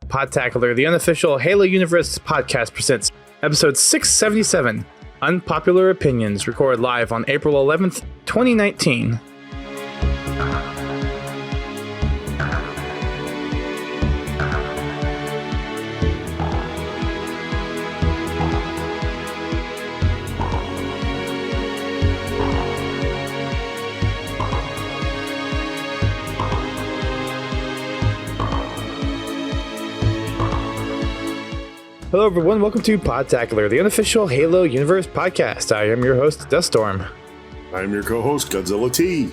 Podtacular, the unofficial Halo Universe podcast, presents episode 677, Unpopular Opinions, recorded live on April 11th, 2019. Hello everyone, welcome to Podtacular, the unofficial Halo Universe podcast. I am your host, Duststorm. I'm your co-host, Godzilla T.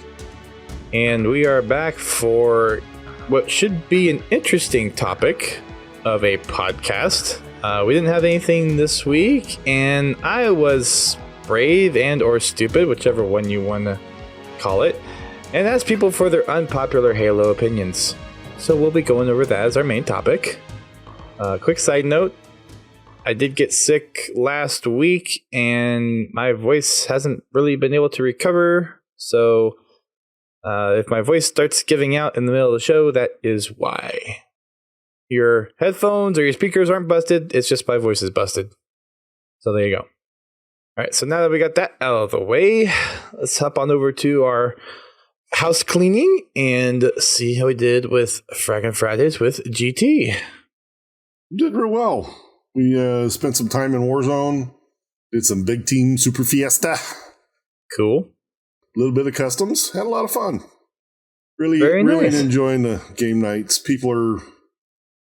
And we are back for what should be an interesting topic of a podcast. We didn't have anything this week, and I was brave and or stupid, whichever one you want to call it, and asked people for their unpopular Halo opinions. So we'll be going over that as our main topic. Quick side note. I did get sick last week, and my voice hasn't really been able to recover. So if my voice starts giving out in the middle of the show, that is why. Your headphones or your speakers aren't busted. It's just my voice is busted. So there you go. All right, so now that we got that out of the way, let's hop on over to our house cleaning and see how we did with Fraggin' Fridays with GT. Did real well. We spent some time in Warzone, did some big team super fiesta. Cool. A little bit of customs. Had a lot of fun. Really nice. Enjoying the game nights. People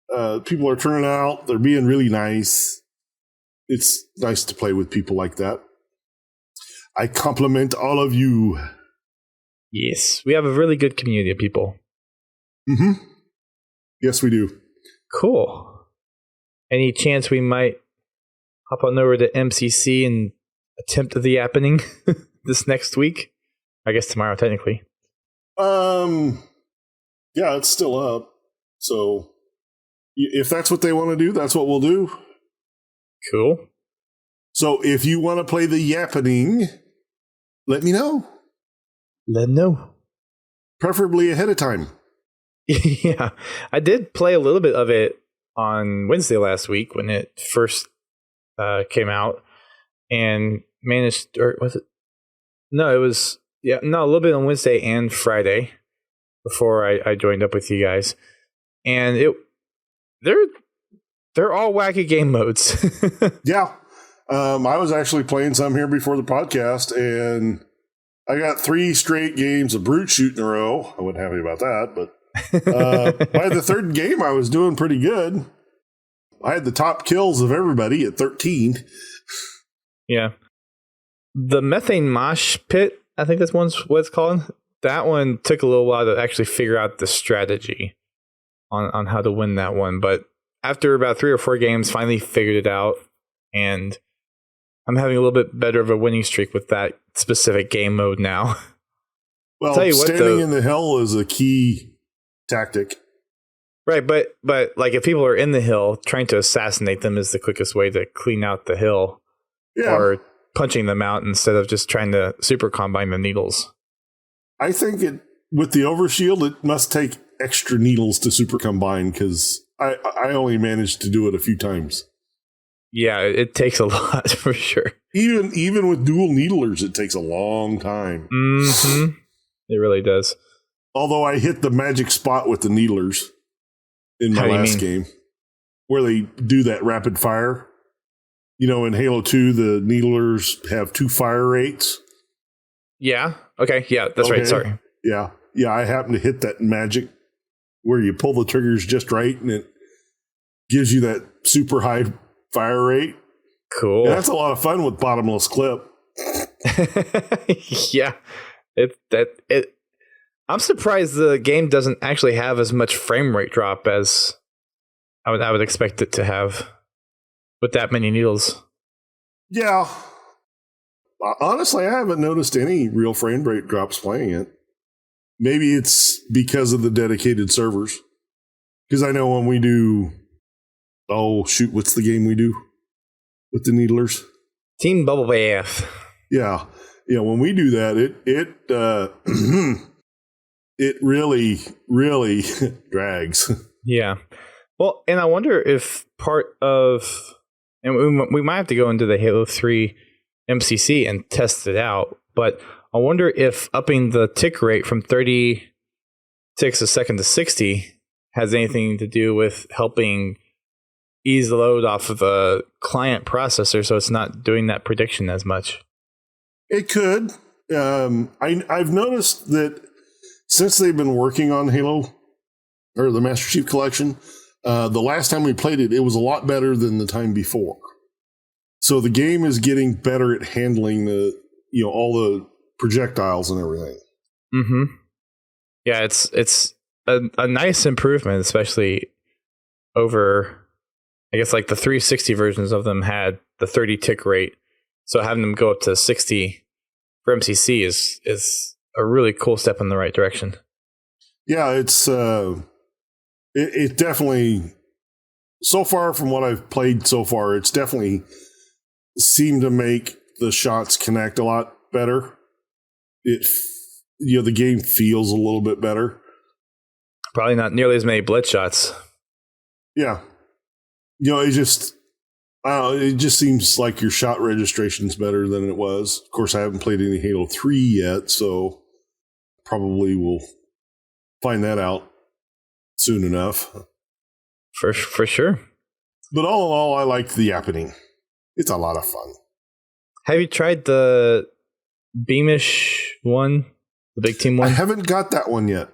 are turning out. They're being really nice. It's nice to play with people like that. I compliment all of you. Yes, we have a really good community of people. Mm-hmm. Yes, we do. Cool. Any chance we might hop on over to MCC and attempt the happening this next week? I guess tomorrow, technically. Yeah, it's still up. So if that's what they want to do, that's what we'll do. Cool. So if you want to play the yappening, let me know. Let them know. Preferably ahead of time. Yeah, I did play a little bit of it on Wednesday last week when it first came out, and managed, or was it? No, it was, a little bit on Wednesday and Friday before I joined up with you guys, and they're all wacky game modes. Yeah, I was actually playing some here before the podcast, and I got 3 straight games of brute shoot in a row. I wasn't happy about that, but by the third game, I was doing pretty good. I had the top kills of everybody at 13. Yeah. The methane mosh pit, I think that's what it's called. That one took a little while to actually figure out the strategy on how to win that one. But after about 3 or 4 games, finally figured it out. And I'm having a little bit better of a winning streak with that specific game mode now. Well, standing in the hill is a key tactic. Right, but like if people are in the hill, trying to assassinate them is the quickest way to clean out the hill. Yeah. Or punching them out instead of just trying to super combine the needles. I think with the overshield, it must take extra needles to super combine, because I only managed to do it a few times. Yeah, it takes a lot for sure. Even with dual needlers, it takes a long time. Mm-hmm. It really does. Although I hit the magic spot with the needlers in my last game, where they do that rapid fire. You know, in Halo 2, the needlers have 2 fire rates. Yeah. Okay. Yeah, that's right. Sorry. Yeah. Yeah, I happen to hit that magic where you pull the triggers just right and it gives you that super high fire rate. Cool. And that's a lot of fun with bottomless clip. Yeah. I'm surprised the game doesn't actually have as much frame rate drop as I would expect it to have with that many needles. Yeah. Honestly, I haven't noticed any real frame rate drops playing it. Maybe it's because of the dedicated servers. Because I know when we do... Oh, shoot, what's the game we do with the needlers? Team Bubble Bath. Yeah. Yeah, when we do that, it really, really drags. Yeah. Well, and I wonder if part of... And we might have to go into the Halo 3 MCC and test it out, but I wonder if upping the tick rate from 30 ticks a second to 60 has anything to do with helping ease the load off of a client processor so it's not doing that prediction as much. It could. I've noticed that since they've been working on Halo, or the Master Chief Collection, the last time we played it, it was a lot better than the time before. So the game is getting better at handling all the projectiles and everything. Mm-hmm. Yeah, it's a nice improvement, especially over, I guess, like the 360 versions of them had the 30 tick rate. So having them go up to 60 for MCC is a really cool step in the right direction. Yeah, it's it definitely, so far from what I've played so far, it's definitely seemed to make the shots connect a lot better. The game feels a little bit better. Probably not nearly as many blitz shots. Yeah. It just, I don't know, it just seems like your shot registration's better than it was. Of course, I haven't played any Halo 3 yet, so probably will find that out soon enough. For sure. But all in all, I like the yappening. It's a lot of fun. Have you tried the Beamish one? The big team one? I haven't got that one yet.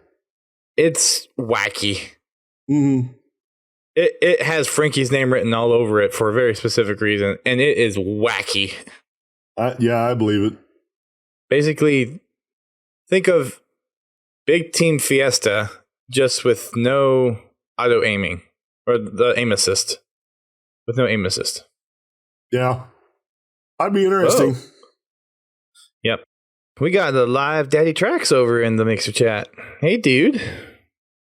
It's wacky. Mm-hmm. It has Frankie's name written all over it for a very specific reason, and it is wacky. Yeah, I believe it. Basically, think of Big Team Fiesta just with no auto aiming, or the aim assist. With no aim assist. Yeah. I'd be interesting. Oh. Yep. We got the live Daddy Tracks over in the Mixer chat. Hey, dude.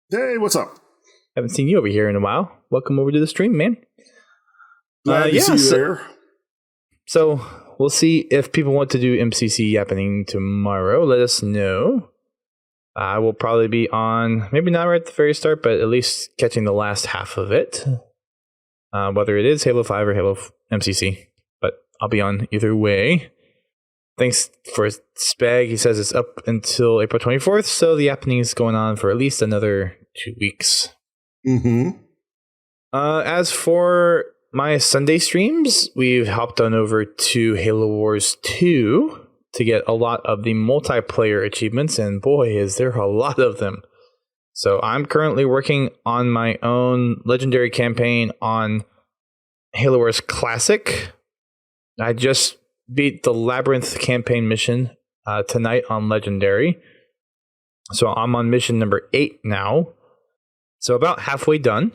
Hey, what's up? Haven't seen you over here in a while. Welcome over to the stream, man. Glad to see you there. So we'll see if people want to do MCC happening tomorrow. Let us know. I will probably be on, maybe not right at the very start, but at least catching the last half of it. Whether it is Halo 5 or Halo MCC. But I'll be on either way. Thanks for Spag. He says it's up until April 24th, so the happening is going on for at least another 2 weeks. Mm-hmm. As for my Sunday streams, we've hopped on over to Halo Wars 2 to get a lot of the multiplayer achievements, and boy, is there a lot of them. So I'm currently working on my own legendary campaign on Halo Wars Classic. I just beat the Labyrinth campaign mission tonight on Legendary. So I'm on mission number 8 now. So about halfway done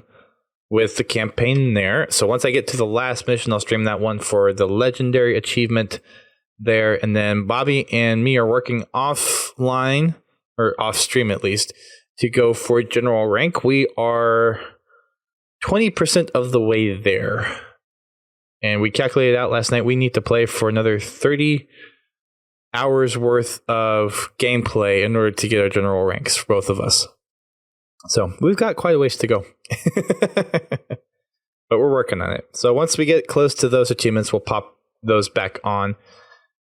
with the campaign there. So once I get to the last mission, I'll stream that one for the Legendary achievement there. And then Bobby and me are working offline, or off stream at least, to go for general rank. We are 20% of the way there. And we calculated out last night, we need to play for another 30 hours worth of gameplay in order to get our general ranks for both of us. So we've got quite a ways to go. But we're working on it. So once we get close to those achievements, we'll pop those back on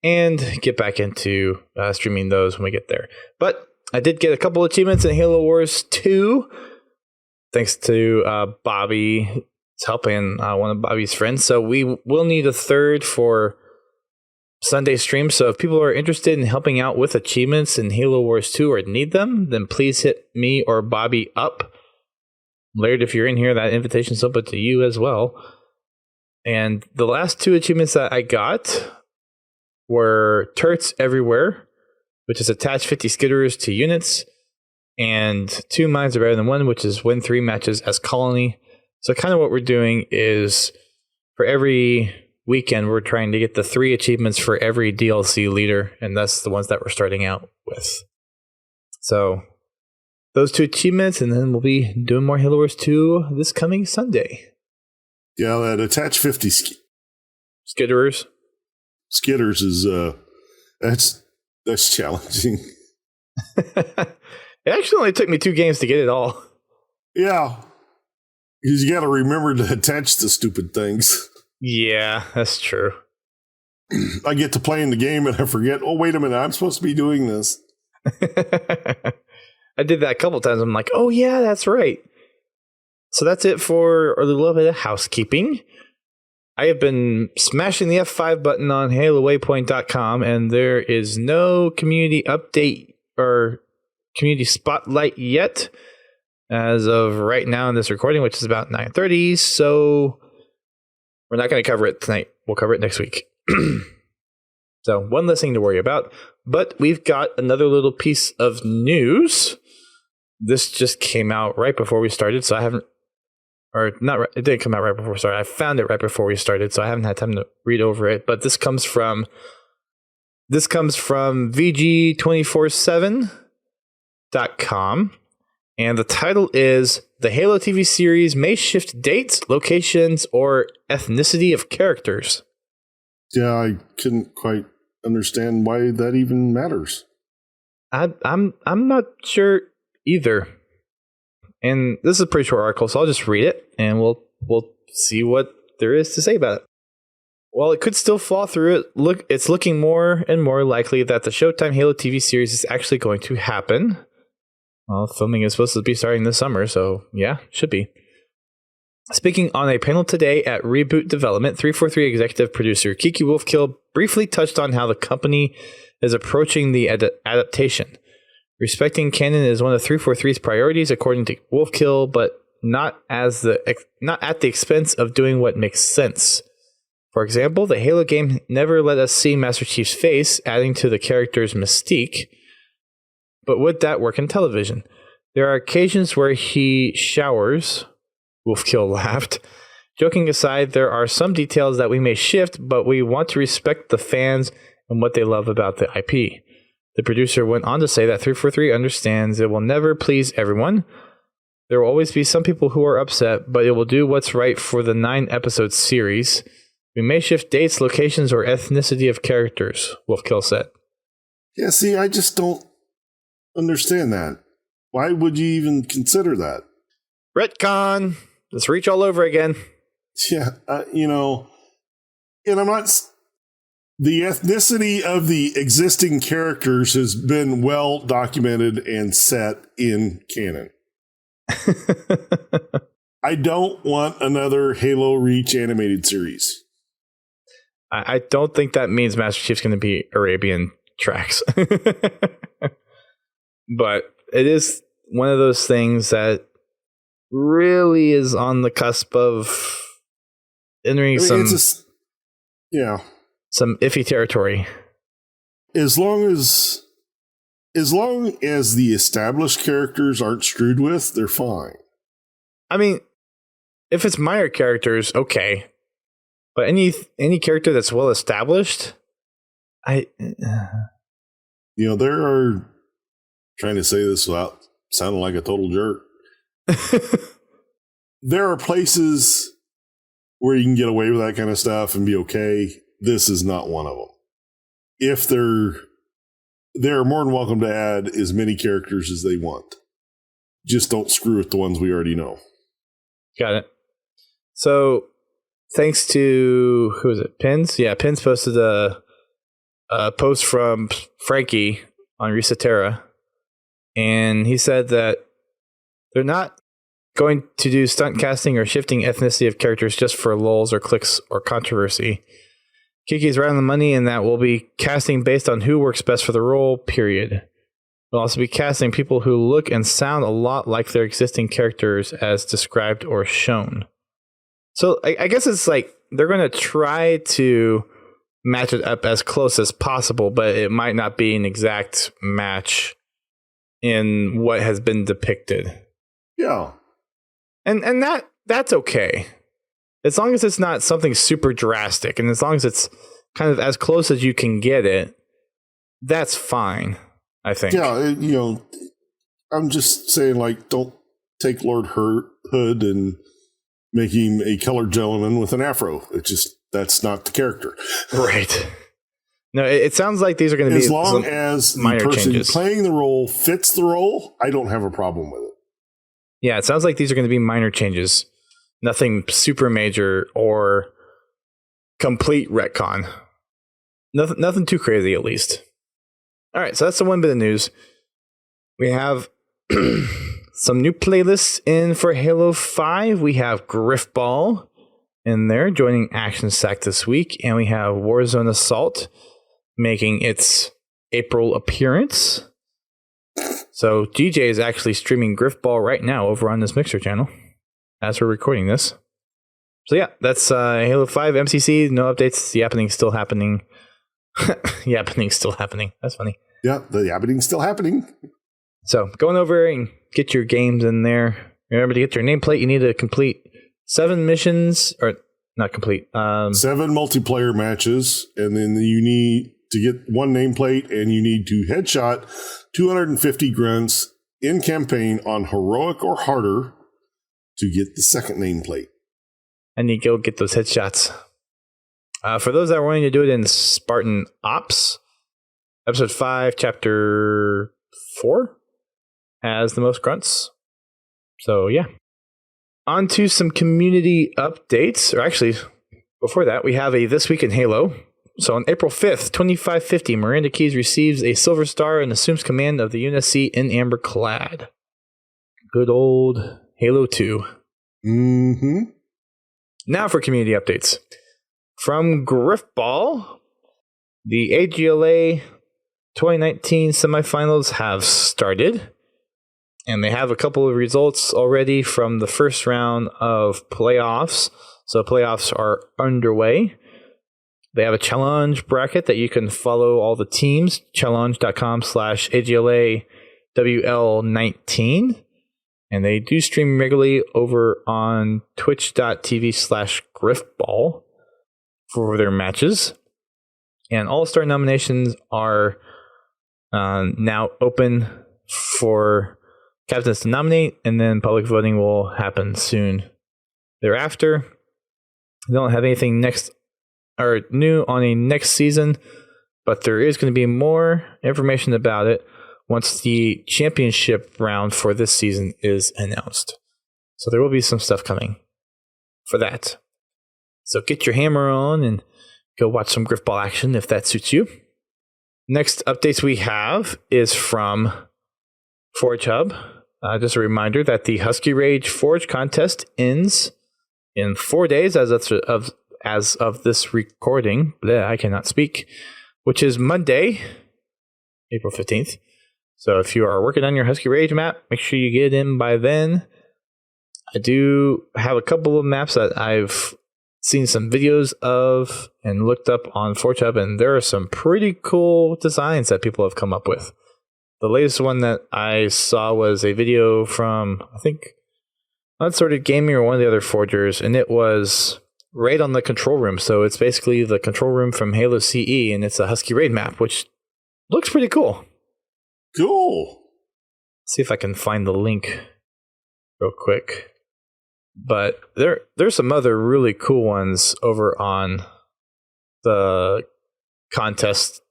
and get back into streaming those when we get there. But I did get a couple achievements in Halo Wars 2. Thanks to Bobby. Helping one of Bobby's friends. So we will need a third for Sunday stream. So if people are interested in helping out with achievements in Halo Wars 2 or need them, then please hit me or Bobby up. Laird, if you're in here, that invitation's open to you as well. And the last 2 achievements that I got were Turrets Everywhere, which is attach 50 skitters to units, and 2 minds are better than 1, which is win 3 matches as colony. So kind of what we're doing is for every weekend, we're trying to get the 3 achievements for every DLC leader, and that's the ones that we're starting out with. So those 2 achievements, and then we'll be doing more Halo Wars 2 this coming Sunday. Yeah, that attach 50 Skitterers is that's challenging. It actually only took me 2 games to get it all. Yeah, because you got to remember to attach the stupid things. Yeah, that's true. I get to playing the game and I forget, oh, wait a minute, I'm supposed to be doing this. I did that a couple times. I'm like, oh, yeah, that's right. So that's it for a little bit of housekeeping. I have been smashing the F5 button on HaloWaypoint.com, and there is no community update or community spotlight yet as of right now in this recording, which is about 9:30. So we're not going to cover it tonight. We'll cover it next week. So one less thing to worry about. But we've got another little piece of news. This just came out right before we started, so I haven't, or not, it didn't come out right before we started. I found it right before we started, so I haven't had time to read over it. But this comes from VG247.com, and the title is "The Halo TV series may shift dates, locations, or ethnicity of characters." Yeah, I couldn't quite understand why that even matters. I'm not sure either. And this is a pretty short article, so I'll just read it and we'll see what there is to say about it. While it could still fall through, it's looking more and more likely that the Showtime Halo TV series is actually going to happen. Well, filming is supposed to be starting this summer, so yeah, should be. Speaking on a panel today at Reboot Development, 343 executive producer Kiki Wolfkill briefly touched on how the company is approaching the adaptation. Respecting canon is one of 343's priorities, according to Wolfkill, but not at the expense of doing what makes sense. For example, the Halo game never let us see Master Chief's face, adding to the character's mystique. But would that work in television? There are occasions where he showers. Wolfkill laughed. Joking aside, there are some details that we may shift, but we want to respect the fans and what they love about the IP. The producer went on to say that 343 understands it will never please everyone. There will always be some people who are upset, but it will do what's right for the 9-episode series. We may shift dates, locations, or ethnicity of characters, Wolfkill said. Yeah, see, I just don't understand that. Why would you even consider that? Retcon! Let's reach all over again. Yeah, and I'm not... The ethnicity of the existing characters has been well documented and set in canon. I don't want another Halo Reach animated series. I don't think that means Master Chief's going to be Arabian tracks. But it is one of those things that really is on the cusp of entering some iffy territory. As long as the established characters aren't screwed with, they're fine. I mean, if it's minor characters, okay. But any character that's well established, there are, trying to say this without sounding like a total jerk. There are places where you can get away with that kind of stuff and be okay. This is not one of them. If they're more than welcome to add as many characters as they want. Just don't screw with the ones we already know. Got it. So, thanks to, who is it? Pins? Yeah, Pins posted a post from Frankie on Resetera, and he said that they're not going to do stunt casting or shifting ethnicity of characters just for lulz or clicks or controversy. Kiki's right on the money in that we'll be casting based on who works best for the role, period. We'll also be casting people who look and sound a lot like their existing characters as described or shown. So I guess it's like they're going to try to match it up as close as possible, but it might not be an exact match in what has been depicted. Yeah. And that's okay. As long as it's not something super drastic, and as long as it's kind of as close as you can get it, that's fine, I think. Yeah, I'm just saying, like, don't take Lord Hood and make him a colored gentleman with an afro. That's not the character. Right. No, it sounds like these are going to be as long as the person changes. Playing the role fits the role. I don't have a problem with it. Yeah, it sounds like these are going to be minor changes. Nothing super major or complete retcon. Nothing too crazy, at least. All right, so that's the one bit of news. We have some new playlists in for Halo 5. We have Griffball in there joining Action Sack this week, and we have Warzone Assault making its April appearance. So GJ is actually streaming Griffball right now over on this Mixer channel as we're recording this. So yeah, that's Halo 5 MCC. No updates. Yappening's still happening. Yappening's still happening. That's funny. Yeah, the yappening's still happening. So going over and get your games in there. Remember, to get your nameplate, you need to complete 7 missions, or not complete. 7 multiplayer matches, and then you need to get 1 nameplate, and you need to headshot 250 grunts in campaign on heroic or harder to get the second nameplate. And you go get those headshots. For those that are wanting to do it in Spartan Ops, Episode 5, Chapter 4 has the most grunts. So, yeah. On to some community updates. Or actually, before that, we have a This Week in Halo. So on April 5th, 2550, Miranda Keyes receives a Silver Star and assumes command of the UNSC in Amber Clad. Good old Halo 2. Mm-hmm. Now for community updates. From Griffball, the AGLA 2019 semifinals have started. And they have a couple of results already from the first round of playoffs. So playoffs are underway. They have a challenge bracket that you can follow all the teams. Challenge.com/AGLAWL19. And they do stream regularly over on twitch.tv/Griffball for their matches. And All-Star nominations are now open for captains to nominate, and then public voting will happen soon thereafter. They don't have anything next or new on a next season, but there is going to be more information about it once the championship round for this season is announced. So there will be some stuff coming for that. So get your hammer on and go watch some Griffball action if that suits you. Next updates we have is from Forge Hub. Just a reminder that the Husky Rage Forge contest ends in 4 days as of this recording. I cannot speak. Which is Monday, April 15th. So if you are working on your Husky Rage map, make sure you get it in by then. I do have a couple of maps that I've seen some videos of and looked up on Forge Hub, and there are some pretty cool designs that people have come up with. The latest one that I saw was a video from, I think, Unsorted Gaming or one of the other forgers, and it was right on the control room. So it's basically the control room from Halo CE, and it's a Husky Raid map, which looks pretty cool. Cool. See if I can find the link real quick. But there's some other really cool ones over on the contest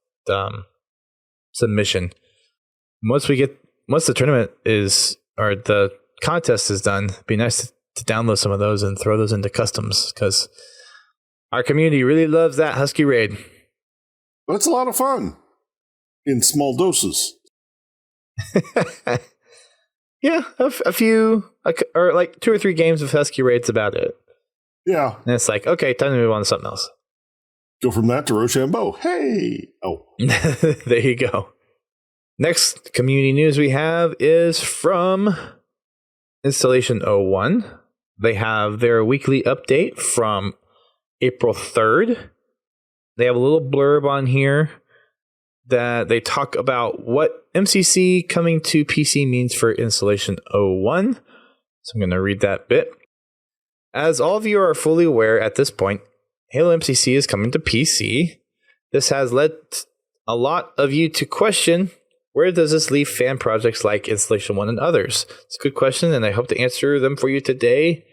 submission. Once the tournament is, or the contest is done, it'd be nice to download some of those and throw those into customs, because our community really loves that Husky Raid. That's a lot of fun in small doses. Yeah, a few, or like 2 or 3 games of Husky Raid's about it. Yeah. And it's like, okay, time to move on to something else. Go from that to Rochambeau. Hey! Oh. There you go. Next community news we have is from Installation 01. They have their weekly update from April 3rd. They have a little blurb on here that they talk about what MCC coming to PC means for installation 01. So I'm going to read that bit. As all of you are fully aware at this point, Halo MCC is coming to PC. This has led a lot of you to question, where does this leave fan projects like Installation 1 and others? It's a good question, and I hope to answer them for you today.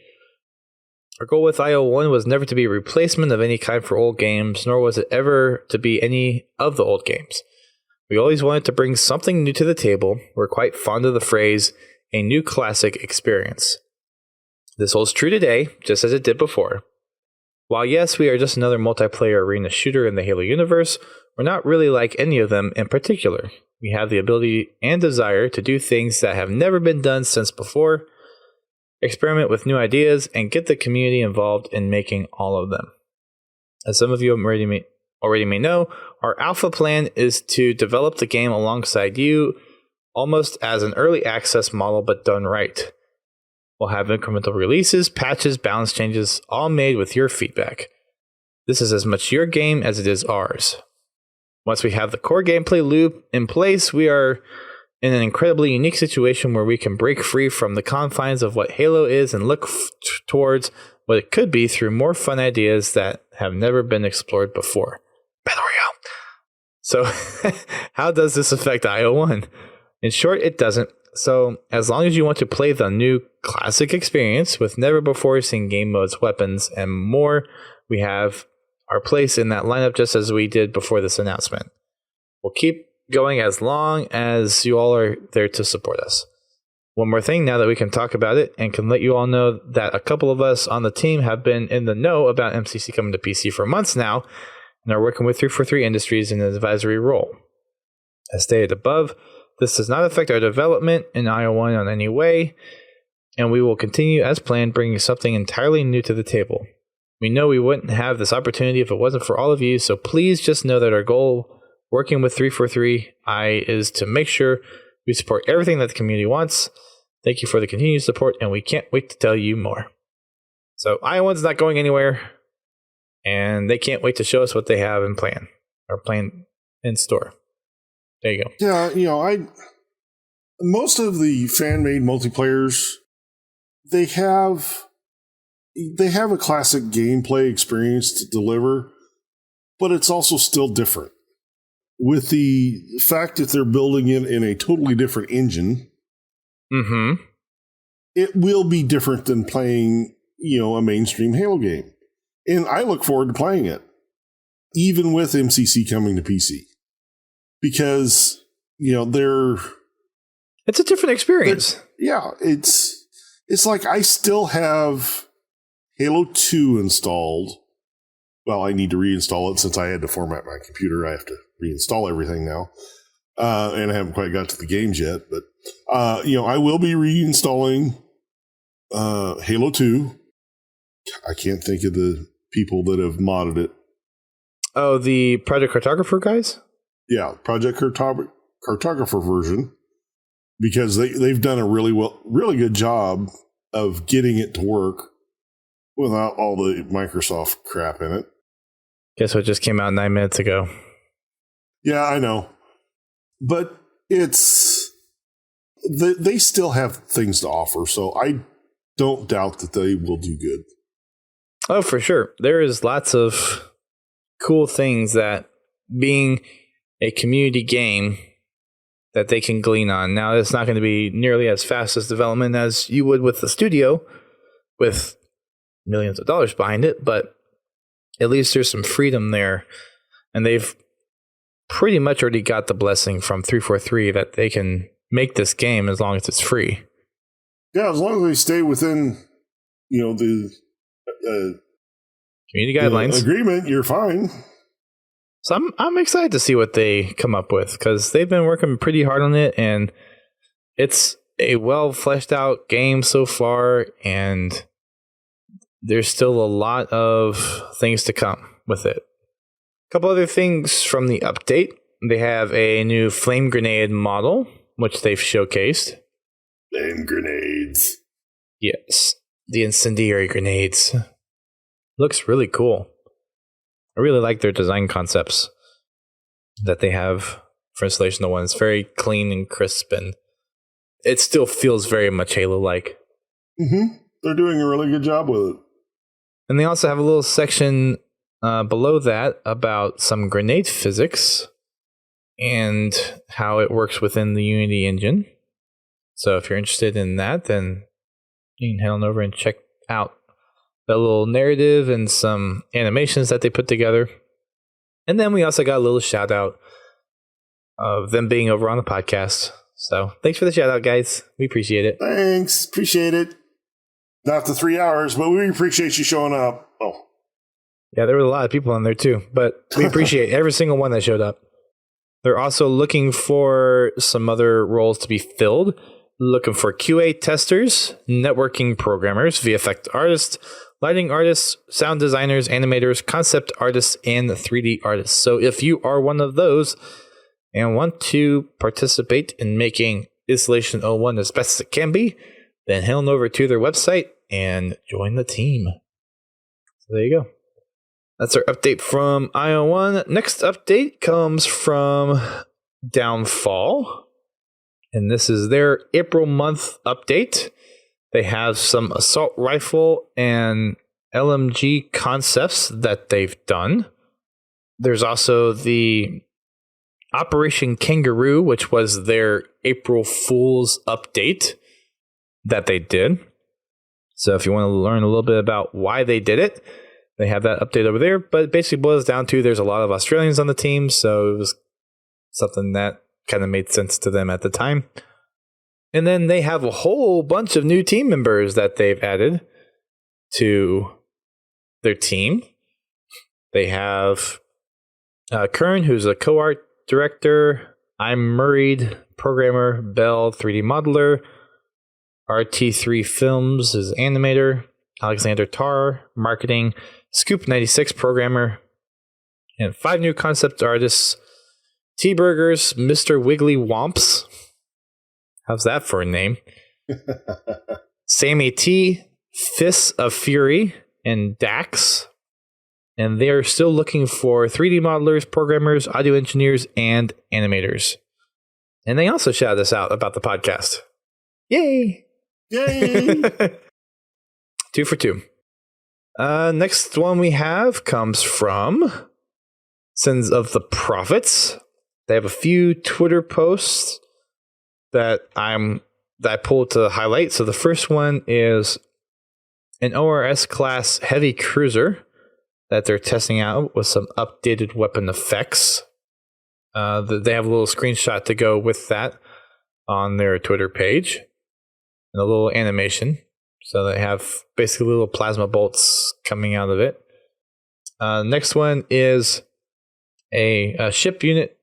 Our goal with IO1 was never to be a replacement of any kind for old games, nor was it ever to be any of the old games. We always wanted to bring something new to the table. We're quite fond of the phrase, a new classic experience. This holds true today, just as it did before. While yes, we are just another multiplayer arena shooter in the Halo universe, we're not really like any of them in particular. We have the ability and desire to do things that have never been done since before, experiment with new ideas, and get the community involved in making all of them. As some of you already may know, our alpha plan is to develop the game alongside you, almost as an early access model, but done right. We'll have incremental releases, patches, balance changes, all made with your feedback. This is as much your game as it is ours. Once we have the core gameplay loop in place, we are in an incredibly unique situation where we can break free from the confines of what Halo is and look towards what it could be through more fun ideas that have never been explored before. Battle Royale. So, how does this affect IO1? In short, it doesn't. So, as long as you want to play the new classic experience with never before seen game modes, weapons, and more, we have our place in that lineup just as we did before this announcement. We'll keep going as long as you all are there to support us. One more thing, now that we can talk about it and can let you all know that a couple of us on the team have been in the know about MCC coming to PC for months now and are working with 343 Industries in an advisory role. As stated above, this does not affect our development in IO1 in any way, and we will continue as planned, bringing something entirely new to the table. We know we wouldn't have this opportunity if it wasn't for all of you, so please just know that our goal working with 343i is to make sure we support everything that the community wants. Thank you for the continued support, and we can't wait to tell you more. So IO1's not going anywhere, and they can't wait to show us what they have in plan in store. There you go. Yeah, most of the fan-made multiplayers, they have a classic gameplay experience to deliver, but it's also still different. With the fact that they're building it in a totally different engine, it will be different than playing, a mainstream Halo game. And I look forward to playing it, even with MCC coming to PC. Because, it's a different experience. Yeah, it's like I still have Halo 2 installed. Well, I need to reinstall it since I had to format my computer. I have to reinstall everything now. And I haven't quite got to the games yet. But, I will be reinstalling Halo 2. I can't think of the people that have modded it. Oh, the Project Cartographer guys? Yeah, Project Cartographer version. Because they've done a really good job of getting it to work without all the Microsoft crap in it. Guess what just came out 9 minutes ago? Yeah, I know. But it's... They still have things to offer, so I don't doubt that they will do good. Oh, for sure. There is lots of cool things that being a community game that they can glean on. Now, it's not going to be nearly as fast as development as you would with the studio with millions of dollars behind it, but at least there's some freedom there. And they've pretty much already got the blessing from 343 that they can make this game as long as it's free. Yeah, as long as they stay within, the community guidelines agreement, you're fine. So I'm excited to see what they come up with, because they've been working pretty hard on it, and it's a well fleshed out game so far, and there's still a lot of things to come with it. A couple other things from the update. They have a new flame grenade model, which they've showcased. Flame grenades. Yes, the incendiary grenades. Looks really cool. I really like their design concepts. that they have for installation of one. It's very clean and crisp, and it still feels very much Halo-like. Mm-hmm. They're doing a really good job with it. And they also have a little section below that about some grenade physics and how it works within the Unity engine. So if you're interested in that, then you can head on over and check out the little narrative and some animations that they put together. And then we also got a little shout out of them being over on the podcast. So thanks for the shout out, guys. We appreciate it. Thanks. Appreciate it. Not the 3 hours, but we appreciate you showing up. Oh. Yeah, there were a lot of people on there too, but we appreciate every single one that showed up. They're also looking for some other roles to be filled. Looking for QA testers, networking programmers, VFX artists, lighting artists, sound designers, animators, concept artists, and 3D artists. So if you are one of those and want to participate in making Installation 01 as best as it can be, then head on over to their website and join the team. So there you go. That's our update from IO1. Next update comes from Downfall. And this is their April month update. They have some assault rifle and LMG concepts that they've done. There's also the Operation Kangaroo, which was their April Fool's update that they did. So if you want to learn a little bit about why they did it, they have that update over there. But it basically boils down to there's a lot of Australians on the team, so it was something that kind of made sense to them at the time. And then they have a whole bunch of new team members that they've added to their team. They have Kern, who's a co-art director. I'm Murray, programmer. Bell, 3D modeler. RT3 Films is animator. Alexander Tarr, marketing. Scoop 96, programmer. And 5 new concept artists. T-Burgers, Mr. Wiggly Womps. How's that for a name? Sammy T, Fists of Fury, and Dax. And they are still looking for 3D modelers, programmers, audio engineers, and animators. And they also shouted us out about the podcast. Yay! Yay! 2 for 2. Next one we have comes from Sons of the Prophets. They have a few Twitter posts that I pulled to highlight. So the first one is an ORS class heavy cruiser that they're testing out with some updated weapon effects. They have a little screenshot to go with that on their Twitter page and a little animation. So they have basically little plasma bolts coming out of it. Next one is a ship unit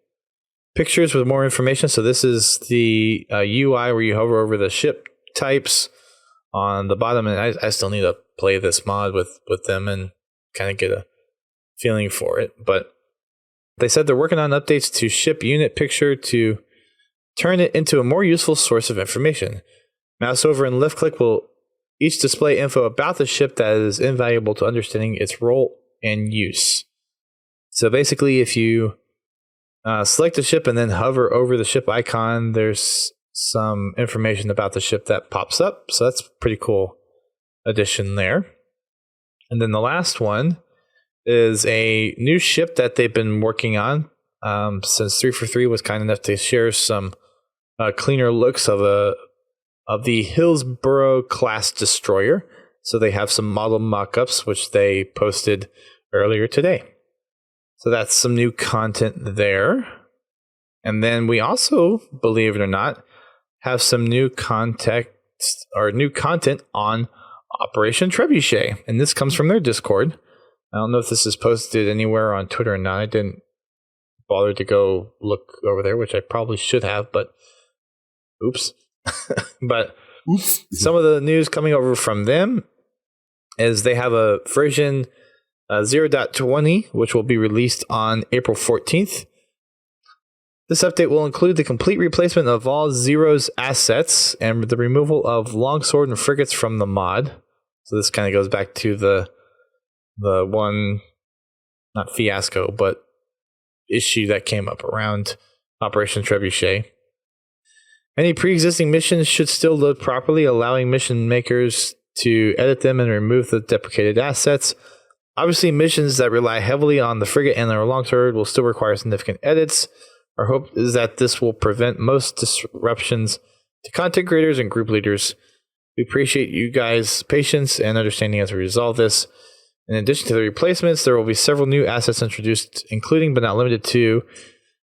pictures with more information. So this is the UI where you hover over the ship types on the bottom. And I still need to play this mod with them and kind of get a feeling for it. But they said they're working on updates to ship unit picture to turn it into a more useful source of information. Mouse over and left click will each display info about the ship that is invaluable to understanding its role and use. So basically, if you select the ship and then hover over the ship icon, there's some information about the ship that pops up. So that's a pretty cool addition there. And then the last one is a new ship that they've been working on since 3 for 3 was kind enough to share some cleaner looks of the Hillsborough class destroyer. So they have some model mock-ups, which they posted earlier today. So that's some new content there. And then we also, believe it or not, have some new content on Operation Trebuchet. And this comes from their Discord. I don't know if this is posted anywhere on Twitter or not. I didn't bother to go look over there, which I probably should have, but oops. But some of the news coming over from them is they have a version 0.20, which will be released on April 14th. This update will include the complete replacement of all Zero's assets and the removal of longsword and frigates from the mod. So this kind of goes back to the one, not fiasco, but issue that came up around Operation Trebuchet. Any pre-existing missions should still load properly, allowing mission makers to edit them and remove the deprecated assets. Obviously, missions that rely heavily on the frigate and their long turret will still require significant edits. Our hope is that this will prevent most disruptions to content creators and group leaders. We appreciate you guys' patience and understanding as we resolve this. In addition to the replacements, there will be several new assets introduced, including but not limited to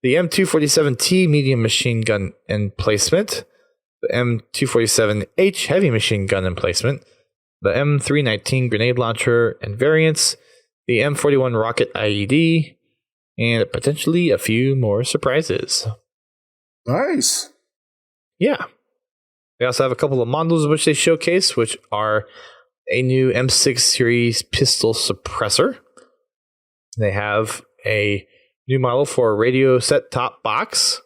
the M247T medium machine gun emplacement, the M247H heavy machine gun emplacement, the M319 grenade launcher and variants, the M41 rocket IED, and potentially a few more surprises. Nice. Yeah. They also have a couple of models which they showcase, which are a new M6 series pistol suppressor. They have a new model for a radio set-top box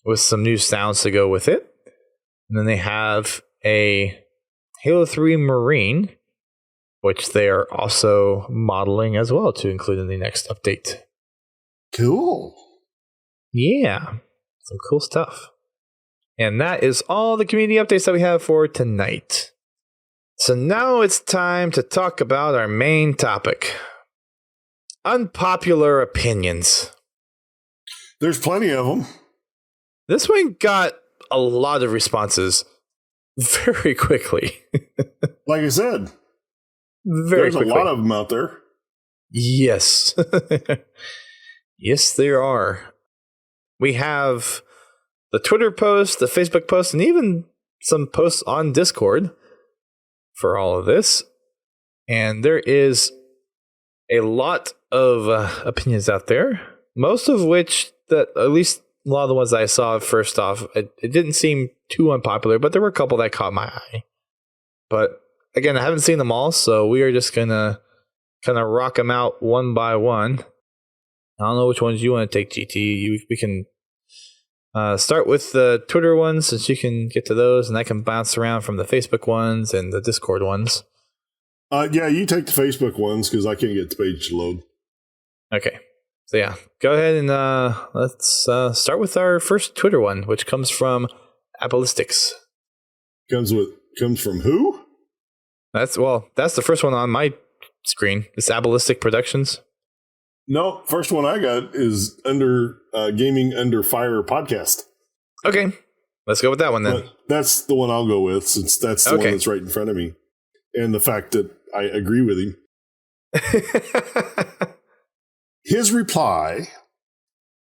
with some new sounds to go with it. And then they have a Halo 3 Marine, which they are also modeling as well to include in the next update. Cool. Yeah, some cool stuff. And that is all the community updates that we have for tonight. So now it's time to talk about our main topic. Unpopular opinions. There's plenty of them. This one got a lot of responses very quickly. Like I said, There's a lot of them out there. Yes. Yes, there are. We have the Twitter post, the Facebook post, and even some posts on Discord for all of this. And there is a lot of opinions out there, most of which, that at least a lot of the ones that I saw first off, it didn't seem too unpopular, but there were a couple that caught my eye. But again, I haven't seen them all, so we are just going to kind of rock them out one by one. I don't know which ones you want to take, GT. We can start with the Twitter ones, since you can get to those, and I can bounce around from the Facebook ones and the Discord ones. Yeah, you take the Facebook ones because I can't get the page to load. Okay. So yeah, go ahead and let's start with our first Twitter one, which comes from Abolistics. Comes from who? That's the first one on my screen. It's Abolistic Productions. No, first one I got is under Gaming Under Fire podcast. Okay, let's go with that one then. But that's the one I'll go with, since that's the one that's right in front of me. And the fact that I agree with him. His reply: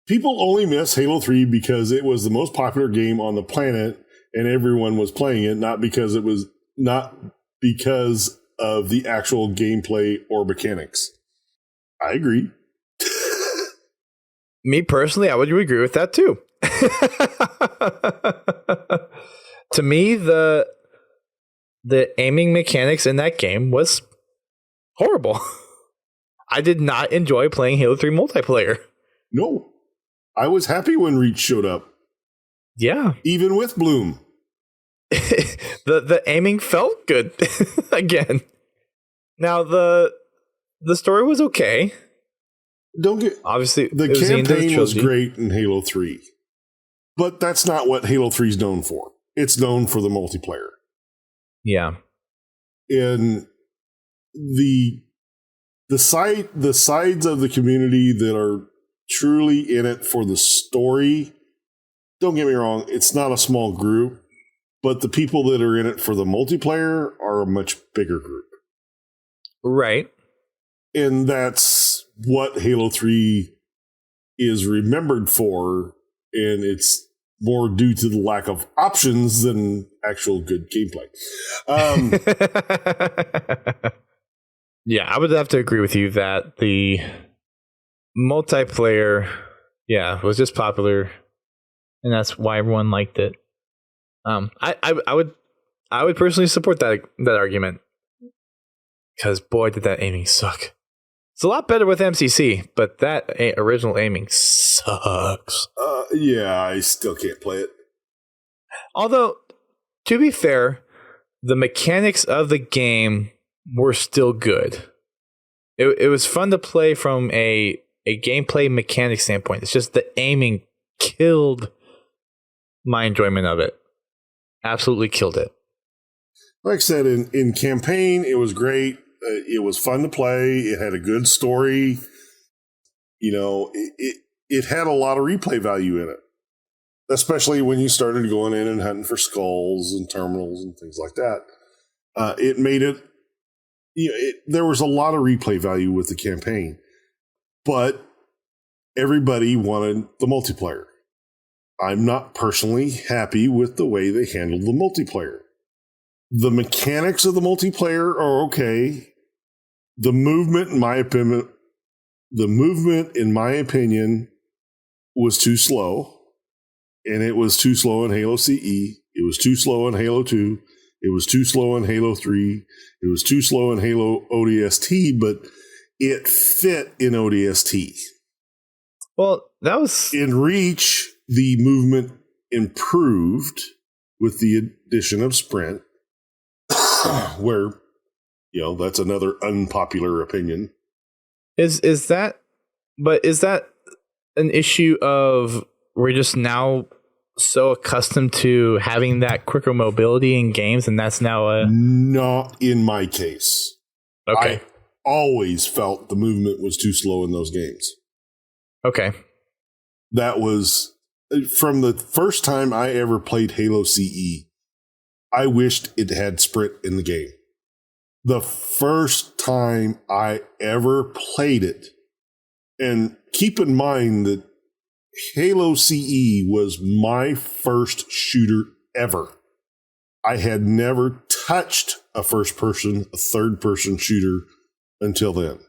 people only miss Halo 3 because it was the most popular game on the planet and everyone was playing it, not because of the actual gameplay or mechanics. I agree. Me personally, I would agree with that too. To me, the aiming mechanics in that game was horrible. I did not enjoy playing Halo 3 multiplayer. No. I was happy when Reach showed up. Yeah. Even with Bloom. The aiming felt good again. Now the story was okay. Obviously the campaign was great in Halo 3. But that's not what Halo 3 is known for. It's known for the multiplayer. Yeah. And the sides of the community that are truly in it for the story, don't get me wrong, it's not a small group, but the people that are in it for the multiplayer are a much bigger group. Right. And that's what Halo 3 is remembered for, and it's more due to the lack of options than actual good gameplay. Yeah, I would have to agree with you that the multiplayer, was just popular, and that's why everyone liked it. I would personally support that argument, because boy, did that aiming suck. It's a lot better with MCC, but that original aiming sucks. Yeah, I still can't play it. Although, to be fair, the mechanics of the game were still good. It was fun to play from a a gameplay mechanic standpoint. It's just the aiming killed my enjoyment of it. Absolutely killed it. Like I said, in campaign, it was great. It was fun to play. It had a good story. You know, it had a lot of replay value in it, especially when you started going in and hunting for skulls and terminals and things like that. It made it, there was a lot of replay value with the campaign, but everybody wanted the multiplayer. I'm not personally happy with the way they handled the multiplayer. The mechanics of the multiplayer are okay. The movement, in my opinion, was too slow. And it was too slow in Halo CE. It was too slow in Halo 2. It was too slow in Halo 3. It was too slow in Halo ODST, but it fit in ODST. Well, that was... In Reach, the movement improved with the addition of Sprint, where, that's another unpopular opinion. Is that an issue of we're just now so accustomed to having that quicker mobility in games, and that's now not in my case. Okay. I always felt the movement was too slow in those games. Okay. That was from the first time I ever played Halo CE. I wished it had Sprint in the game. The first time I ever played it, and keep in mind that Halo CE was my first shooter ever. I had never touched a first-person, a third-person shooter until then.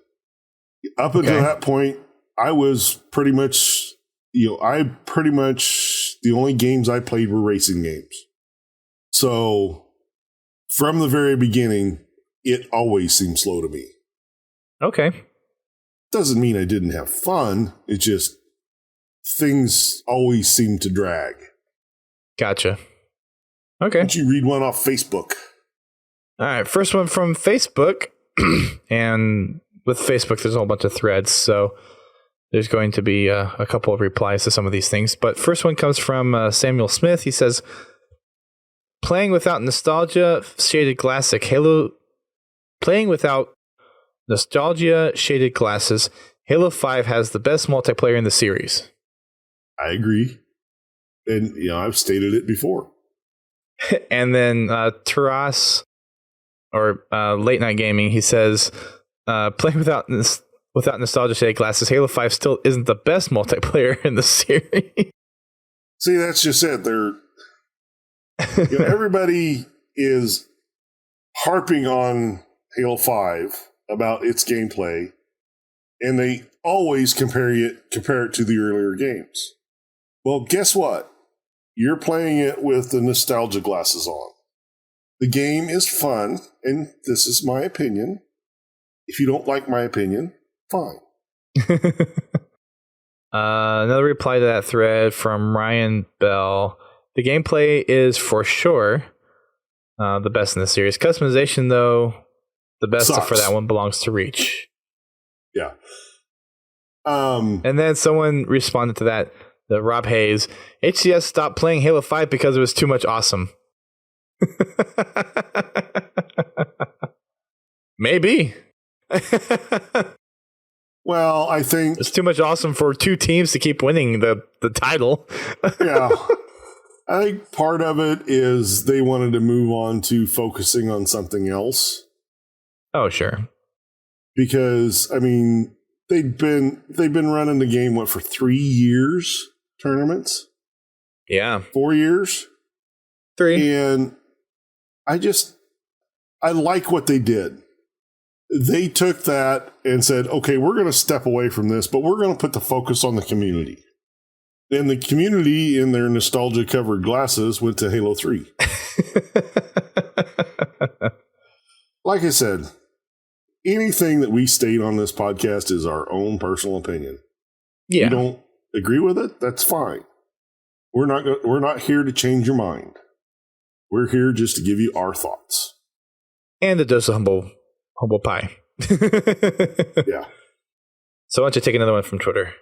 Up until that point, I was pretty much, the only games I played were racing games. So, from the very beginning, it always seemed slow to me. Okay. Doesn't mean I didn't have fun. It just, things always seem to drag. Gotcha. Okay. Why don't you read one off Facebook? All right. First one from Facebook. And with Facebook, there's a whole bunch of threads. So there's going to be a couple of replies to some of these things. But first one comes from Samuel Smith. He says, playing without nostalgia shaded glasses, Halo 5 has the best multiplayer in the series. I agree. And, I've stated it before. And then Taras, or Late Night Gaming, he says, playing without nostalgia shaded glasses, Halo 5 still isn't the best multiplayer in the series. See, that's just it. Everybody is harping on Halo 5 about its gameplay, and they always compare it to the earlier games. Well, guess what? You're playing it with the nostalgia glasses on. The game is fun, and this is my opinion. If you don't like my opinion, fine. Another reply to that thread from Ryan Bell. The gameplay is for sure the best in the series. Customization, though, the best for that one belongs to Reach. Yeah. And then someone responded to that Rob Hayes. HCS stopped playing Halo 5 because it was too much awesome. Maybe. Well, I think it's too much awesome for two teams to keep winning the title. Yeah. I think part of it is they wanted to move on to focusing on something else. Oh, sure. Because, they've been running the game, for 3 years? Tournaments? Yeah. 4 years? 3. And I like what they did. They took that and said, okay, we're going to step away from this, but we're going to put the focus on the community. And the community, in their nostalgia-covered glasses, went to Halo 3. Like I said, anything that we state on this podcast is our own personal opinion. Yeah. You don't agree with it? That's fine. We're not here to change your mind. We're here just to give you our thoughts. And a dose of humble pie. Yeah. So why don't you take another one from Twitter?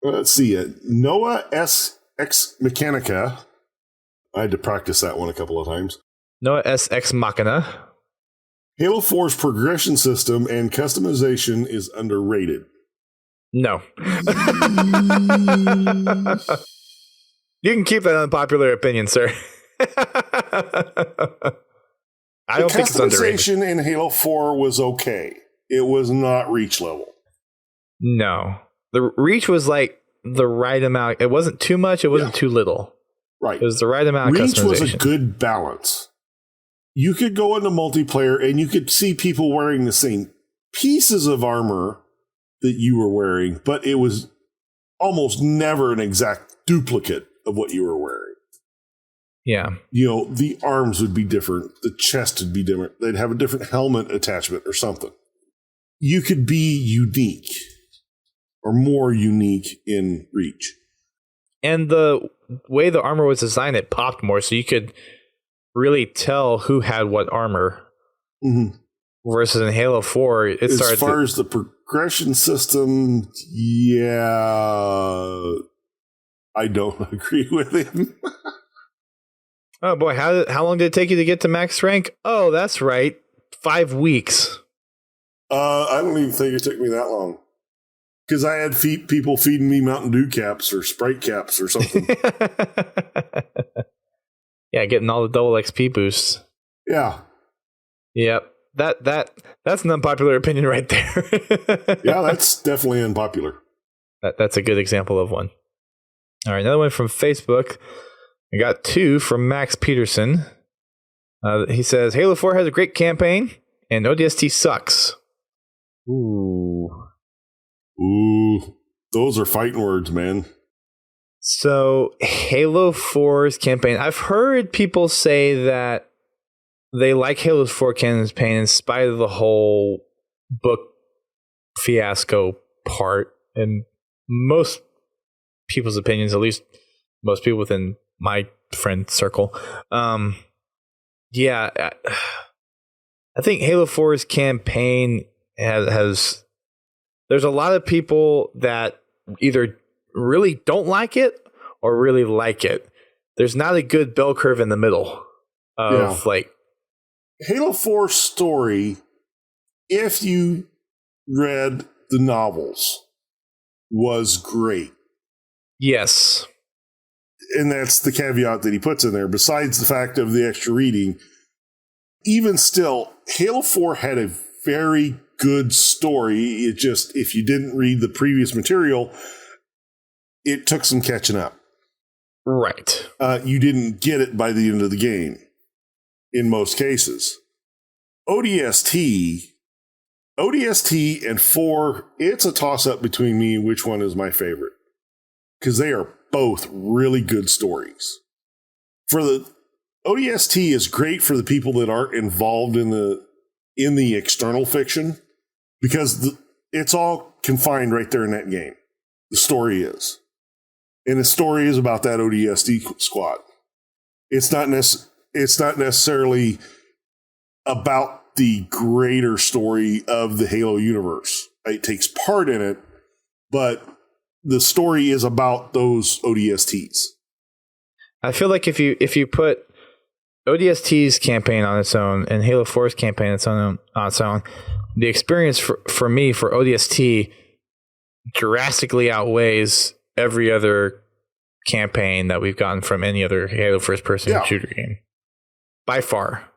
Let's see it. Noah S. Ex Mechanica. I had to practice that one a couple of times. Noah S. Ex Machina. Halo 4's progression system and customization is underrated. No. You can keep that unpopular opinion, sir. I don't think it's underrated. Customization in Halo 4 was okay. It was not Reach level. No. The Reach was like the right amount. It wasn't too much. It wasn't too little. Right. It was the right amount of customization. Reach was a good balance. You could go into multiplayer and you could see people wearing the same pieces of armor that you were wearing, but it was almost never an exact duplicate of what you were wearing. Yeah. You know, the arms would be different. The chest would be different. They'd have a different helmet attachment or something. You could be unique or more unique in Reach. And the way the armor was designed, it popped more, so you could really tell who had what armor. Mm-hmm. Versus in Halo 4, it started. As far as the progression system, yeah, I don't agree with him. Oh boy, how long did it take you to get to max rank? Oh, that's right, 5 weeks. I don't even think it took me that long. Because I had people feeding me Mountain Dew caps or Sprite caps or something. Yeah, getting all the double XP boosts. Yeah. Yep. That's an unpopular opinion right there. Yeah, that's definitely unpopular. That's a good example of one. All right, another one from Facebook. I got 2 from Max Peterson. He says, Halo 4 has a great campaign, and ODST sucks. Ooh, those are fighting words, man. So, Halo 4's campaign, I've heard people say that they like Halo 4 campaign in spite of the whole book fiasco part. And most people's opinions, at least most people within my friend circle, yeah, I think Halo 4's campaign has there's a lot of people that either really don't like it or really like it. There's not a good bell curve in the middle of like Halo 4 story, if you read the novels, was great. Yes. And that's the caveat that he puts in there. Besides the fact of the extra reading, even still, Halo 4 had a very good story. It just, if you didn't read the previous material, it took some catching up. Right. You didn't get it by the end of the game, in most cases. ODST and 4, it's a toss-up between me and which one is my favorite. Because they are both really good stories. For the ODST is great for the people that aren't involved in the external fiction, because it's all confined right there in that game. The story is. And the story is about that ODST squad. It's not necessarily about the greater story of the Halo universe. It takes part in it, but the story is about those ODSTs. I feel like if you put ODST's campaign on its own and Halo 4's campaign on its own, the experience for me for ODST drastically outweighs every other campaign that we've gotten from any other Halo first-person shooter game. By far.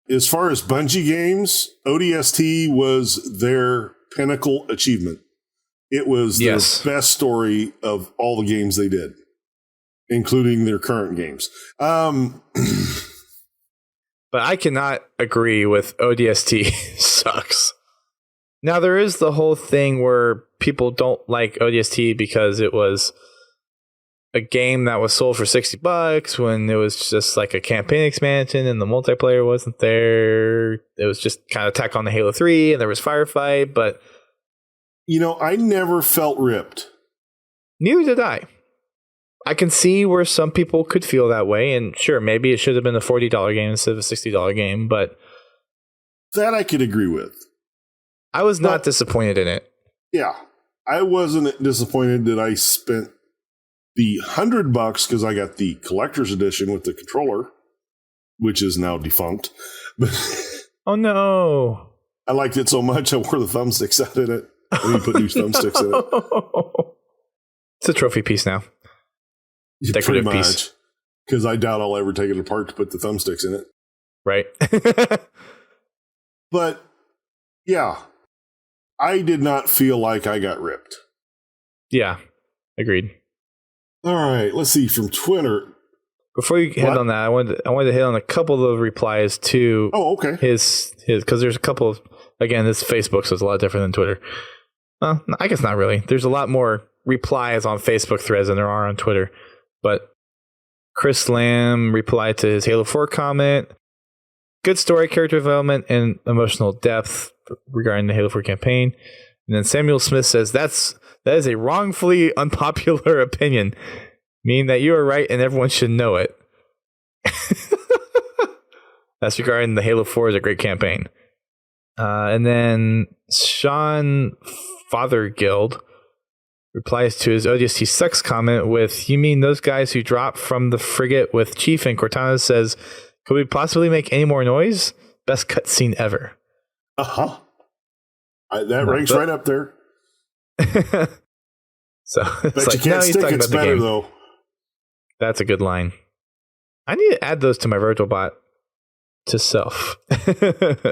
As far as Bungie games, ODST was their pinnacle achievement. It was their best story of all the games they did, including their current games. But I cannot agree with ODST sucks. Now, there is the whole thing where people don't like ODST because it was a game that was sold for $60 when it was just like a campaign expansion and the multiplayer wasn't there. It was just kind of tack on the Halo 3 and there was firefight, but you know, I never felt ripped. Neither did I. I can see where some people could feel that way, and sure, maybe it should have been a $40 game instead of a $60 game, but that I could agree with. I was not disappointed in it. Yeah. I wasn't disappointed that I spent the $100 because I got the collector's edition with the controller, which is now defunct. But oh no! I liked it so much I wore the thumbsticks out in it. And you put new thumbsticks in it. It's a trophy piece now. Decorative piece. Because I doubt I'll ever take it apart to put the thumbsticks in it. Right. But yeah, I did not feel like I got ripped. Yeah, agreed. All right, let's see from Twitter. Before you hit on that, I wanted to hit on a couple of replies to. Oh, okay. His because there's a couple of, again, this is Facebook, so it's a lot different than Twitter. I guess not really. There's a lot more replies on Facebook threads than there are on Twitter. But Chris Lamb replied to his Halo 4 comment. Good story, character development, and emotional depth regarding the Halo 4 campaign. And then Samuel Smith says that is a wrongfully unpopular opinion, meaning that you are right and everyone should know it. That's regarding the Halo 4 is a great campaign. And then Sean Fothergill replies to his ODST sucks comment with, you mean those guys who dropped from the frigate with Chief, and Cortana says, could we possibly make any more noise? Best cutscene ever. Uh-huh. That ranks right up there. So but you can't stick it's better, though. That's a good line. I need to add those to my virtual bot to self.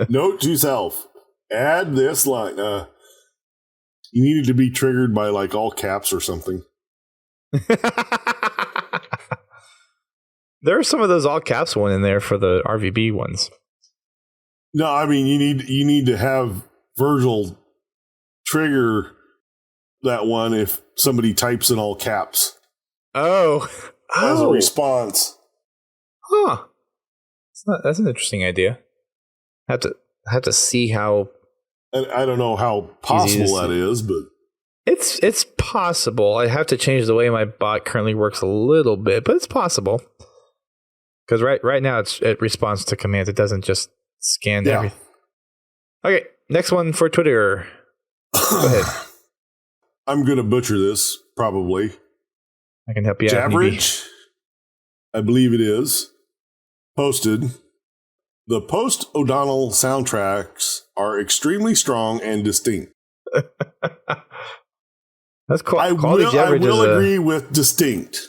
Note to self. Add this line. You needed to be triggered by like all caps or something. There are some of those all caps one in there for the RVB ones. No, I mean you need to have Virgil trigger that one if somebody types in all caps. Oh. As a response. Huh. That's an interesting idea. I have to see how. I don't know how possible that is, but it's possible. I have to change the way my bot currently works a little bit, but it's possible. Because right now it responds to commands. It doesn't just scan everything. Okay, next one for Twitter. Go ahead. I'm going to butcher this, probably. I can help you out. Javrich, I believe it is, posted, the post-O'Donnell soundtracks are extremely strong and distinct. That's cool. I will agree with distinct.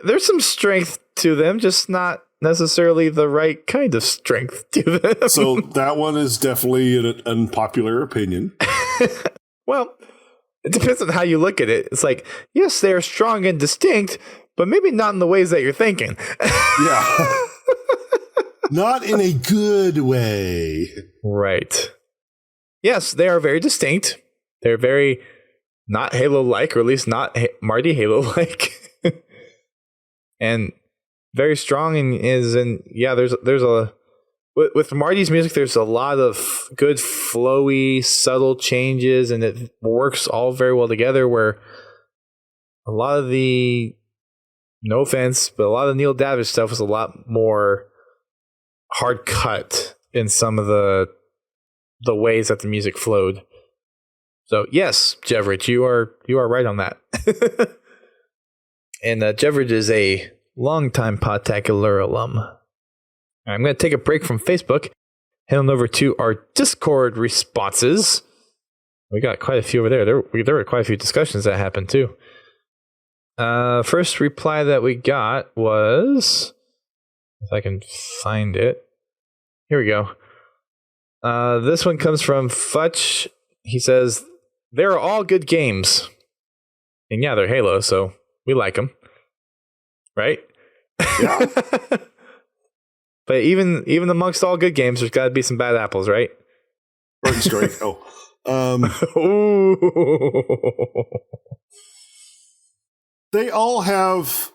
There's some strength to them, just not necessarily the right kind of strength to them. So that one is definitely an unpopular opinion. Well, it depends on how you look at it. It's like, yes, they're strong and distinct, but maybe not in the ways that you're thinking. Yeah. Not in a good way. Right. Yes, they are very distinct. They're very not Halo-like, or at least not Marty Halo-like. And very strong there's a with Marty's music, there's a lot of good flowy, subtle changes, and it works all very well together, where a lot of the, no offense, but a lot of Neil Davish stuff was a lot more hard cut in some of the ways that the music flowed. So yes, Jeverich, you are right on that. And Jeverich is a longtime Podtacular alum. I'm going to take a break from Facebook, head on over to our Discord responses. We got quite a few over there. There were quite a few discussions that happened too. First reply that we got was, if I can find it. Here we go. This one comes from Futch. He says, they're all good games. And yeah, they're Halo, so we like them. Right? Yeah. But even amongst all good games, there's got to be some bad apples, right? Burton Strike. Oh. They all have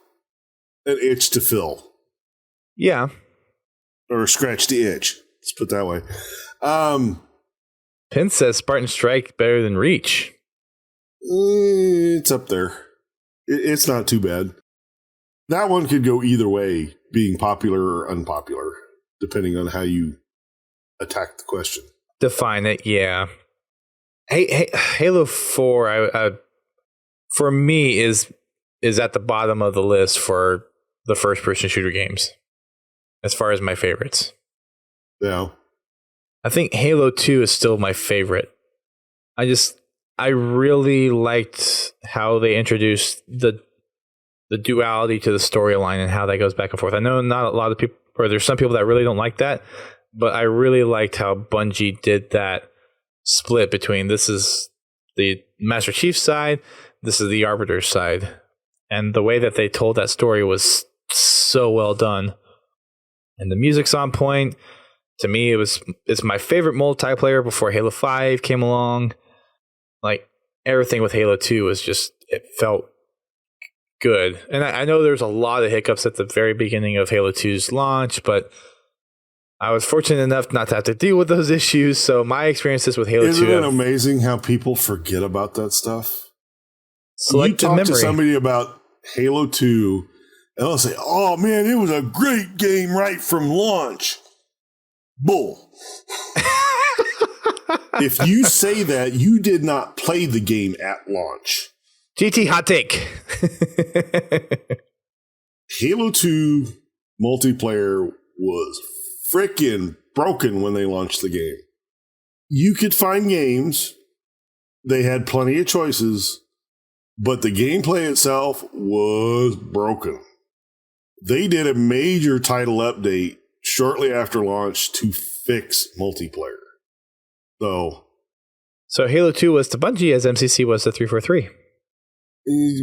an itch to fill. Yeah. Or scratch the itch. Let's put it that way. Pin says Spartan Strike better than Reach. It's up there. It's not too bad. That one could go either way, being popular or unpopular, depending on how you attack the question. Define it, yeah. Halo 4, for me, is at the bottom of the list for the first-person shooter games, as far as my favorites. Yeah. I think Halo 2 is still my favorite. I really liked how they introduced the duality to the storyline and how that goes back and forth. I know not a lot of people, or there's some people that really don't like that, but I really liked how Bungie did that split between this is the Master Chief side, this is the Arbiter's side. And the way that they told that story was so well done. And the music's on point. To me, it's my favorite multiplayer before Halo 5 came along. Like, everything with Halo 2 was just, it felt good. And I know there's a lot of hiccups at the very beginning of Halo 2's launch, but I was fortunate enough not to have to deal with those issues. So my experiences with Halo 2... Isn't it amazing how people forget about that stuff? Selective you talk memory. to somebody about Halo 2, and they'll say, oh man, it was a great game right from launch. Bull. If you say that, you did not play the game at launch. GT hot take. Halo 2 multiplayer was freaking broken when they launched the game. You could find games, they had plenty of choices, but the gameplay itself was broken. They did a major title update shortly after launch to fix multiplayer. So Halo 2 was to Bungie as MCC was to 343.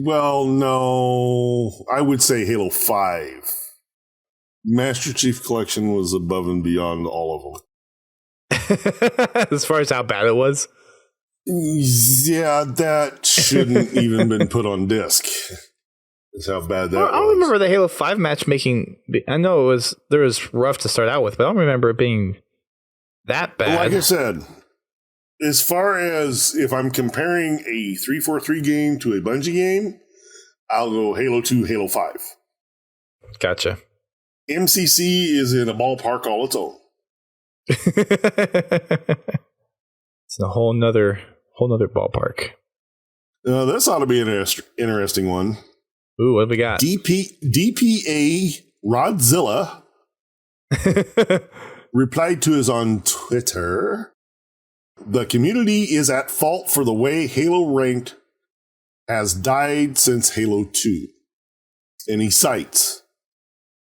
Well, no. I would say Halo 5. Master Chief Collection was above and beyond all of them. As far as how bad it was? Yeah, that shouldn't even been put on disc. That's how bad that was. I don't remember the Halo 5 matchmaking. I know it was rough to start out with, but I don't remember it being that bad. Like I said, as far as if I'm comparing a 343 game to a Bungie game, I'll go Halo 2, Halo 5. Gotcha. MCC is in a ballpark all its own. It's a whole nother ballpark. This ought to be an interesting one. Ooh, what do we got? DPA Rodzilla replied to us on Twitter. The community is at fault for the way Halo Ranked has died since Halo 2. And he cites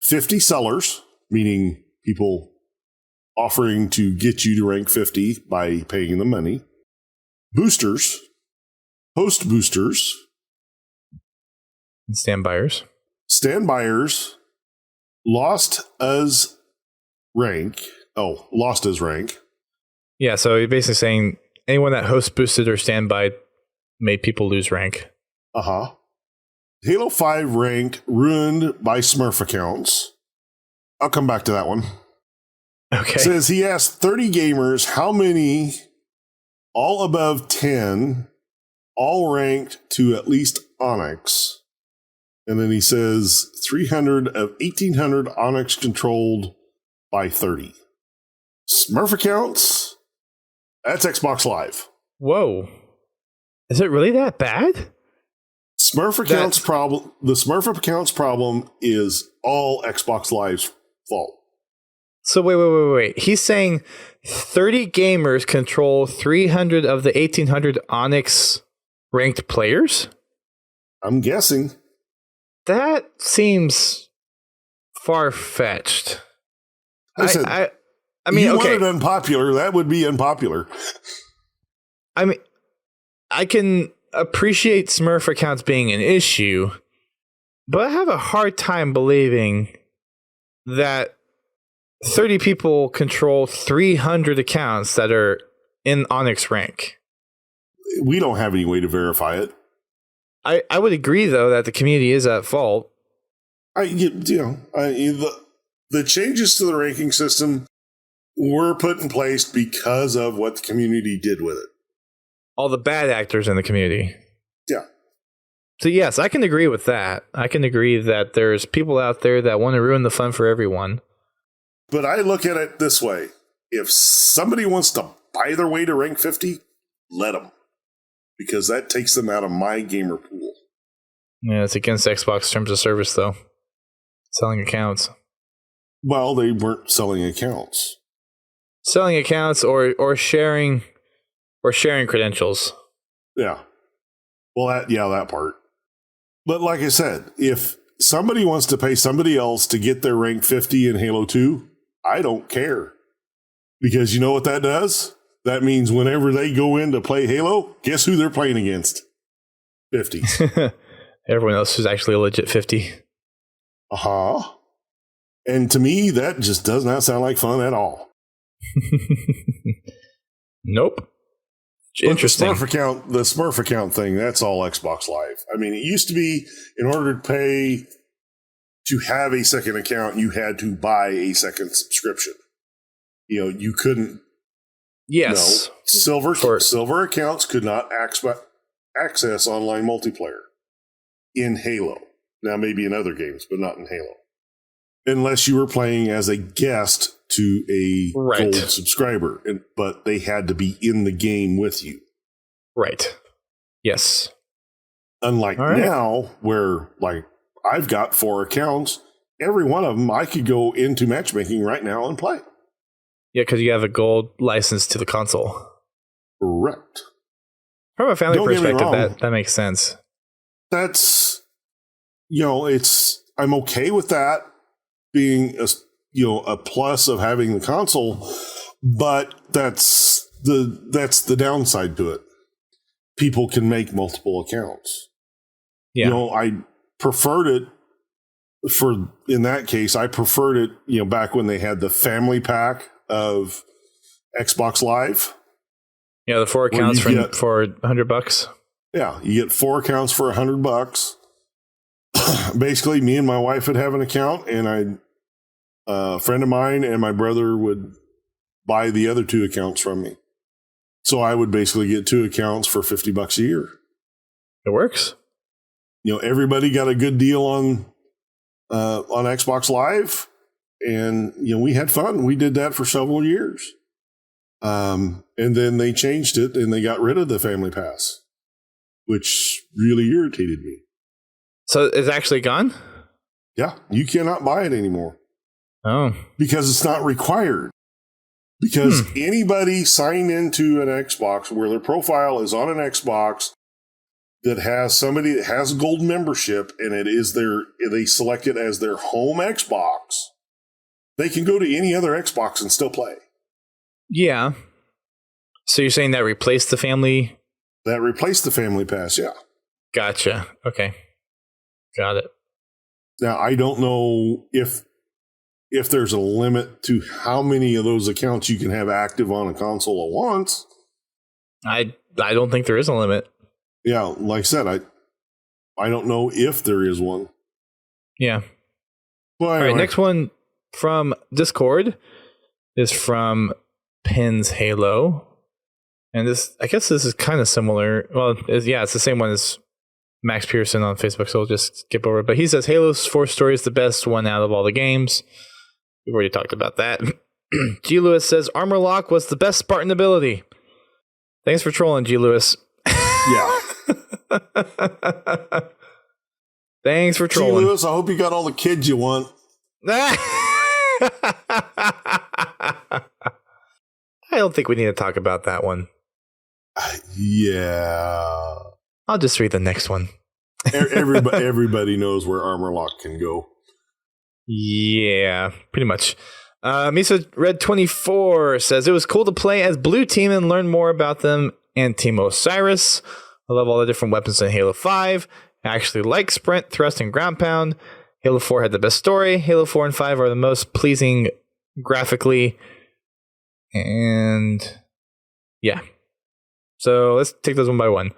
50 sellers, meaning people offering to get you to rank 50 by paying them money, boosters, host boosters, and stand buyers, lost as rank. Yeah, so you're basically saying anyone that host boosted or standby made people lose rank. Halo 5 ranked ruined by Smurf accounts. I'll come back to that one. Okay. Says he asked 30 gamers how many, all above 10, all ranked to at least Onyx. And then he says 300 of 1,800 Onyx controlled by 30. Smurf accounts? That's Xbox Live. Whoa. Is it really that bad? The Smurf accounts problem is all Xbox Live's fault. So wait. He's saying 30 gamers control 300 of the 1,800 Onyx ranked players? I'm guessing. That seems far-fetched. Listen, I mean, you okay. wanted unpopular, that would be unpopular. I mean, I can appreciate Smurf accounts being an issue, but I have a hard time believing that 30 people control 300 accounts that are in Onyx rank. We don't have any way to verify it. I would agree, though, that the community is at fault. The changes to the ranking system were put in place because of what the community did with it. All the bad actors in the community. Yeah. So yes, I can agree with that. I can agree that there's people out there that want to ruin the fun for everyone. But I look at it this way. If somebody wants to buy their way to rank 50, let them, because that takes them out of my gamer pool. Yeah, it's against Xbox terms of service, though. Selling accounts. Well, they weren't selling accounts. Selling accounts or sharing credentials. Yeah. Well, that part. But like I said, if somebody wants to pay somebody else to get their rank 50 in Halo 2, I don't care. Because you know what that does? That means whenever they go in to play Halo, guess who they're playing against? 50s. Everyone else is actually a legit 50. Uh-huh. And to me, that just does not sound like fun at all. Nope. But Interesting. The Smurf account thing, that's all Xbox Live. I mean, it used to be in order to pay to have a second account, you had to buy a second subscription. You know, you couldn't. Yes. No, silver accounts could not access online multiplayer in Halo. Now, maybe in other games, but not in Halo. Unless you were playing as a guest to a gold subscriber, but they had to be in the game with you. Right. Yes. Unlike now, where like I've got 4 accounts, every one of them I could go into matchmaking right now and play. Yeah, because you have a gold license to the console. Correct. From a family perspective, that makes sense. That's, I'm okay with that being a plus of having the console, but that's the downside to it. People can make multiple accounts. Yeah. I preferred it in that case, I preferred it, back when they had the family pack of Xbox Live. Yeah, the 4 accounts for $100. Yeah, you get 4 accounts for $100. Basically, me and my wife would have an account, and a friend of mine and my brother would buy the other 2 accounts from me. So I would basically get 2 accounts for $50 a year. It works. Everybody got a good deal on Xbox Live, and we had fun. We did that for several years. And then they changed it, and they got rid of the Family Pass, which really irritated me. So it's actually gone? Yeah, you cannot buy it anymore. Oh. Because it's not required. Because anybody signed into an Xbox where their profile is on an Xbox that has somebody that has a gold membership and they select it as their home Xbox, they can go to any other Xbox and still play. Yeah. So you're saying that replaced the family? That replaced the Family Pass, yeah. Gotcha. Okay. Got it. Now, I don't know if there's a limit to how many of those accounts you can have active on a console at once. I don't think there is a limit. Yeah, like I said, I don't know if there is one. Yeah. Well, anyway. All right, next one from Discord is from Pins Halo. And I guess this is kind of similar. Well, it's the same one as Max Pearson on Facebook, so we'll just skip over it. But he says Halo's 4th story is the best one out of all the games. We've already talked about that. G. Lewis says Armor Lock was the best Spartan ability. Thanks for trolling, G. Lewis. Yeah. Thanks for trolling. G. Lewis, I hope you got all the kids you want. I don't think we need to talk about that one. Yeah. I'll just read the next one. Everybody knows where Armor Lock can go. Yeah, pretty much. Misa Red 24 says it was cool to play as Blue Team and learn more about them and Team Osiris. I love all the different weapons in Halo 5. I actually like Sprint, Thrust, and Ground Pound. Halo 4 had the best story. Halo 4 and 5 are the most pleasing graphically. And yeah. So let's take those one by one.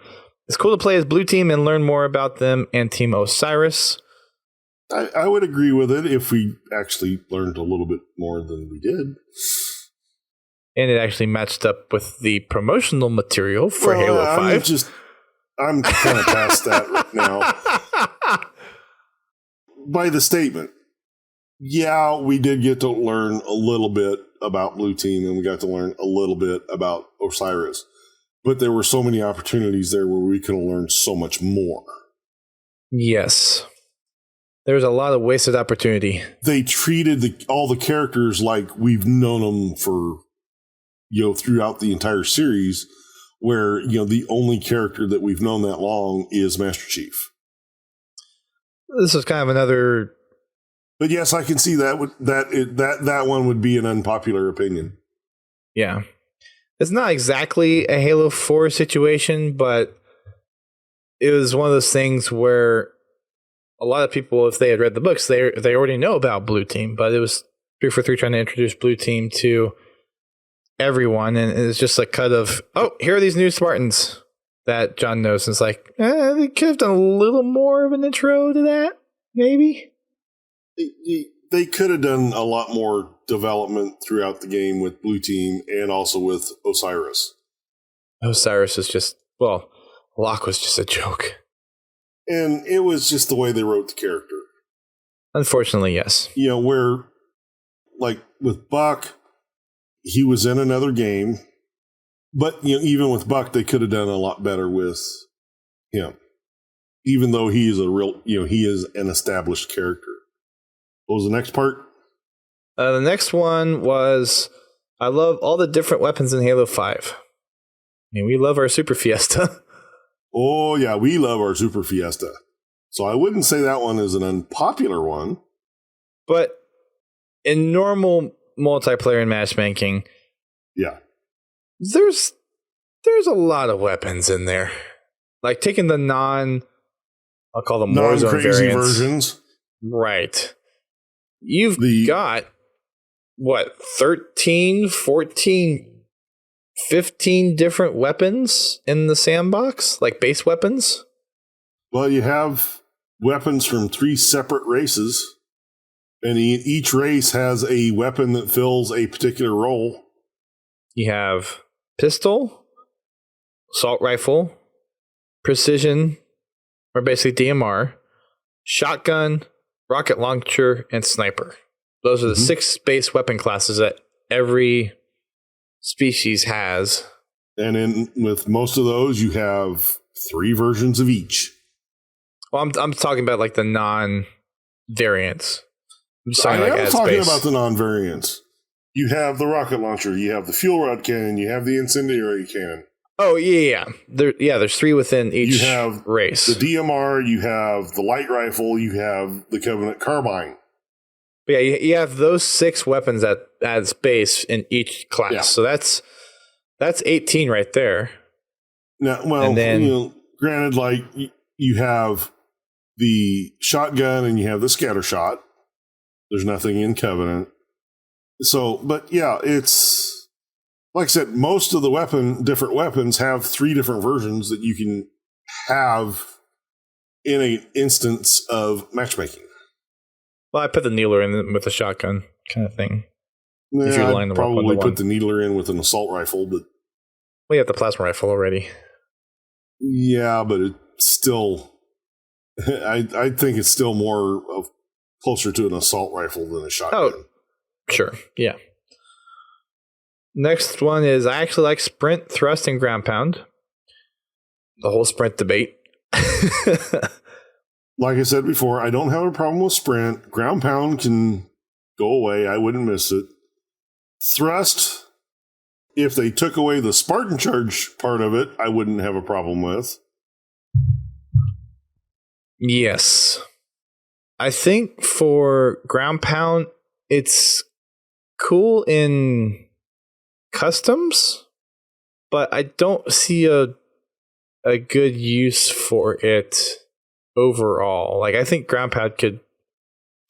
It's cool to play as Blue Team and learn more about them and Team Osiris. I would agree with it if we actually learned a little bit more than we did. And it actually matched up with the promotional material for Halo 5. I'm kind of past that right now. By the statement, yeah, we did get to learn a little bit about Blue Team, and we got to learn a little bit about Osiris. But there were so many opportunities there where we could have learned so much more. Yes. There's a lot of wasted opportunity. They treated all the characters like we've known them for, throughout the entire series, where, the only character that we've known that long is Master Chief. This is kind of another... But yes, I can see that one would be an unpopular opinion. Yeah. It's not exactly a Halo 4 situation, but it was one of those things where a lot of people, if they had read the books, they already know about Blue Team, but it was 343 trying to introduce Blue Team to everyone, and it's just a cut of, oh, here are these new Spartans that John knows. And it's like, they could have done a little more of an intro to that, maybe? They could have done a lot more development throughout the game with Blue Team and also with Osiris. Osiris is just, well, Locke was just a joke. And it was just the way they wrote the character. Unfortunately, yes. Where, like, with Buck, he was in another game. But, even with Buck, they could have done a lot better with him. Even though he is he is an established character. What was the next part? The next one was, I love all the different weapons in Halo 5. I mean, we love our Super Fiesta. Oh, yeah, we love our Super Fiesta. So I wouldn't say that one is an unpopular one. But in normal multiplayer and matchmaking, yeah, there's a lot of weapons in there. Like taking the I'll call them Warzone crazy versions. Right. You've got, 13, 14... 15 different weapons in the sandbox, like base weapons? Well, you have weapons from 3 separate races, and each race has a weapon that fills a particular role. You have pistol, assault rifle, precision, or basically DMR, shotgun, rocket launcher, and sniper. Those are the 6 base weapon classes that every species has. And with most of those, you have 3 versions of each. Well, I'm talking about like the non-variants. I am talking about the non-variants. You have the rocket launcher, you have the fuel rod cannon, you have the incendiary cannon. Oh, yeah. There's 3 within each you have race. The DMR, you have the light rifle, you have the Covenant carbine. But yeah, you have those 6 weapons as base in each class. Yeah. So that's 18 right there. Now, well, and then, granted, like you have the shotgun and you have the scatter shot. There's nothing in Covenant. So, but yeah, it's like I said, most of the different weapons have 3 different versions that you can have in an instance of matchmaking. Well, I put the Needler in with a shotgun kind of thing. Yeah, I'd probably put the Needler in with an assault rifle, but we have the plasma rifle already. Yeah, but it's still, I think it's still more closer to an assault rifle than a shotgun. Oh, sure, yeah. Next one is, I actually like sprint, thrust, and ground pound. The whole sprint debate. Like I said before, I don't have a problem with sprint. Ground pound can go away. I wouldn't miss it. Thrust, if they took away the Spartan charge part of it, I wouldn't have a problem with. Yes. I think for ground pound, it's cool in customs, but I don't see a good use for it overall. Like, I think ground pound could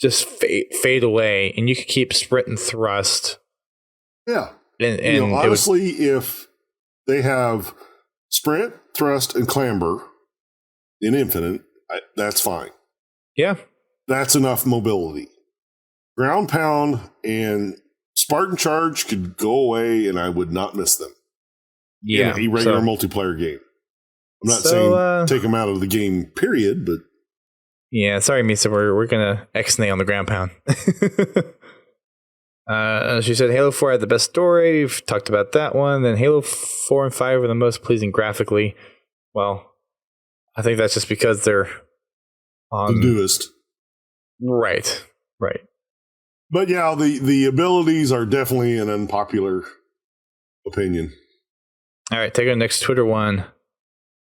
just fade away, and you could keep sprint and thrust. Yeah. And honestly, if they have sprint, thrust, and clamber in Infinite, that's fine. Yeah. That's enough mobility. Ground pound and Spartan charge could go away, and I would not miss them. Yeah. In a regular multiplayer game. I'm not saying take them out of the game, period, but... Yeah, sorry, Misa, we're going to X-nay on the ground pound. She said Halo 4 had the best story. We've talked about that one. Then Halo 4 and 5 were the most pleasing graphically. Well, I think that's just because they're on the newest. Right. But yeah, the abilities are definitely an unpopular opinion. All right, take our next Twitter one.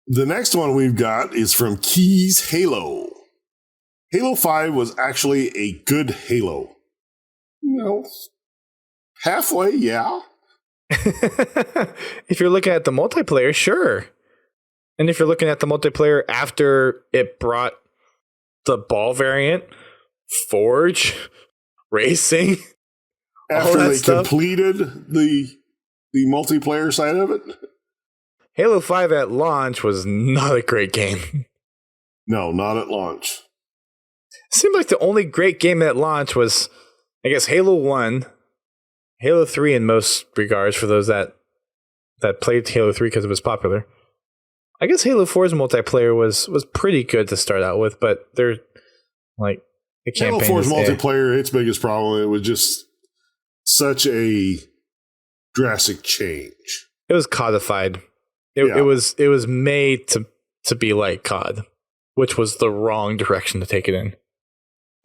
The next one we've got is from Keys Halo. Halo 5 was actually a good Halo. Halfway, yeah. If you're looking at the multiplayer, sure. And if you're looking at the multiplayer after it brought the ball variant, Forge, racing, after they completed the multiplayer side of it, Halo 5 at launch was not a great game. No, not at launch. It seemed like the only great game at launch was, I guess, Halo 1, Halo 3 in most regards for those that played Halo 3 because it was popular. I guess Halo 4's multiplayer was pretty good to start out with, but they're like the campaign. Halo 4's multiplayer, its biggest problem, it was just such a drastic change. It was codified. It was made to be like COD, which was the wrong direction to take it in.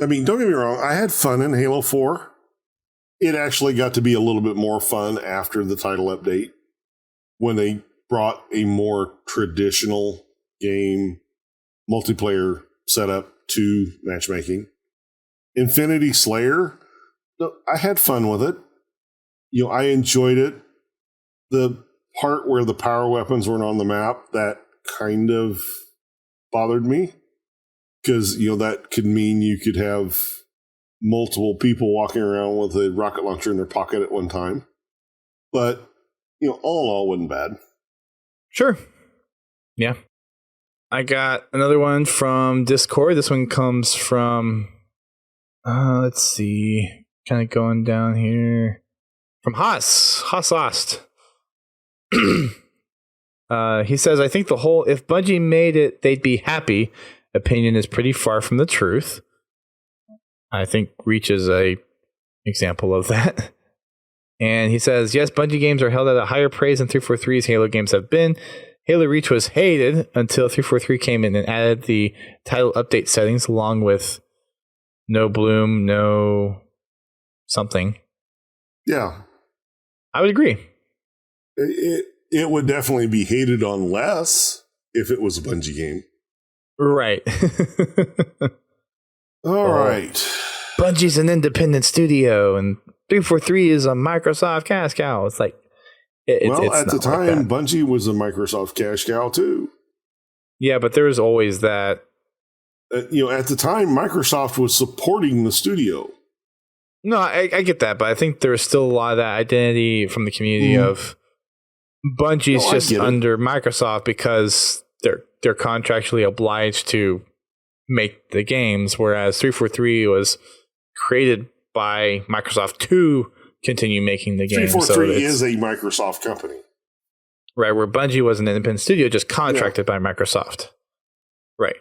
I mean, don't get me wrong, I had fun in Halo 4. It actually got to be a little bit more fun after the title update, when they brought a more traditional game multiplayer setup to matchmaking. Infinity Slayer, I had fun with it. I enjoyed it. The part where the power weapons weren't on the map, that kind of bothered me. Because, that could mean you could have multiple people walking around with a rocket launcher in their pocket at one time. But, all in all, wasn't bad. Sure. Yeah. I got another one from Discord. This one comes from, let's see, kind of going down here. From Haas Lost. He says, I think the whole, if Bungie made it, they'd be happy opinion is pretty far from the truth. I think Reach is a example of that. And he says, yes, Bungie games are held at a higher praise than 343's Halo games have been. Halo Reach was hated until 343 came in and added the title update settings along with no bloom, no something. Yeah. I would agree. It would definitely be hated on less if it was a Bungie game. Right. All right. Bungie's an independent studio, and 343 is a Microsoft cash cow. It's like, it's at the time, Bungie was a Microsoft cash cow too. Yeah, but there was always that. At the time, Microsoft was supporting the studio. No, I get that, but I think there's still a lot of that identity from the community of Bungie's just under Microsoft because they're contractually obliged to make the games, whereas 343 was created by Microsoft to continue making the games. 343 is a Microsoft company. Right, where Bungie was an independent studio just contracted by Microsoft. Right.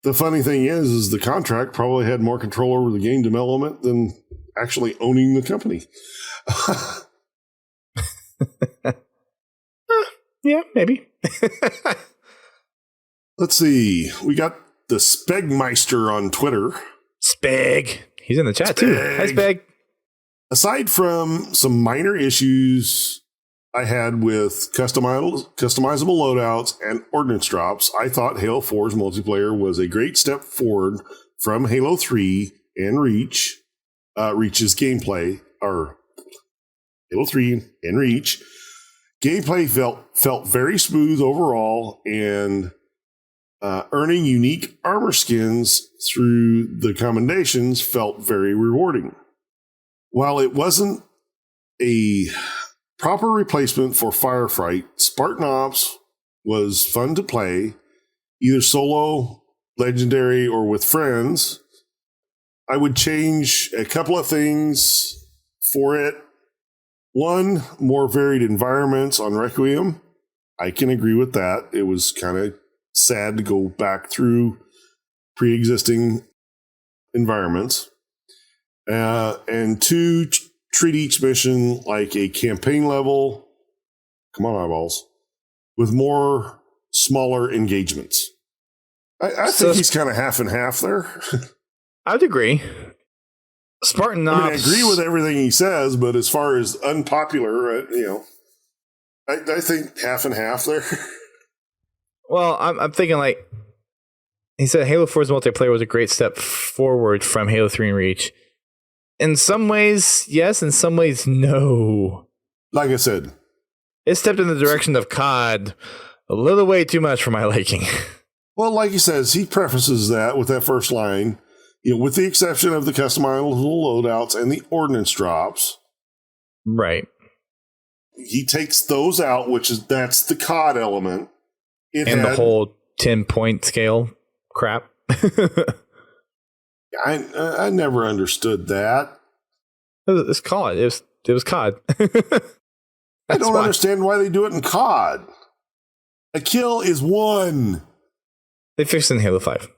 The funny thing is the contract probably had more control over the game development than actually owning the company. Yeah, maybe. Let's see. We got the Spegmeister on Twitter. Speg. He's in the chat too. Hi, Speg. Aside from some minor issues I had with customizable loadouts and ordnance drops, I thought Halo 4's multiplayer was a great step forward from Halo 3 and Reach's gameplay, or Halo 3 and Reach. Gameplay felt very smooth overall, and earning unique armor skins through the commendations felt very rewarding. While it wasn't a proper replacement for Firefight, Spartan Ops was fun to play, either solo, legendary, or with friends. I would change a couple of things for it. One, more varied environments on Requiem. I can agree with that. It was kind of sad to go back through pre-existing environments. And two, treat each mission like a campaign level. Come on, eyeballs. With more smaller engagements. I think he's kind of half and half there. I'd agree. Spartan Ops. I agree with everything he says, but as far as unpopular, I think half and half there. Well, I'm thinking like he said, Halo 4's multiplayer was a great step forward from Halo 3 and Reach. In some ways, yes. In some ways, no. Like I said, it stepped in the direction of COD a little way too much for my liking. Well, like he says, he prefaces that with that first line, with the exception of the customizable loadouts and the ordnance drops. Right. He takes those out, that's the COD element. The whole 10-point scale crap. I never understood that. It's COD. It was COD. I don't understand why they do it in COD. A kill is 1. They fixed it in Halo 5.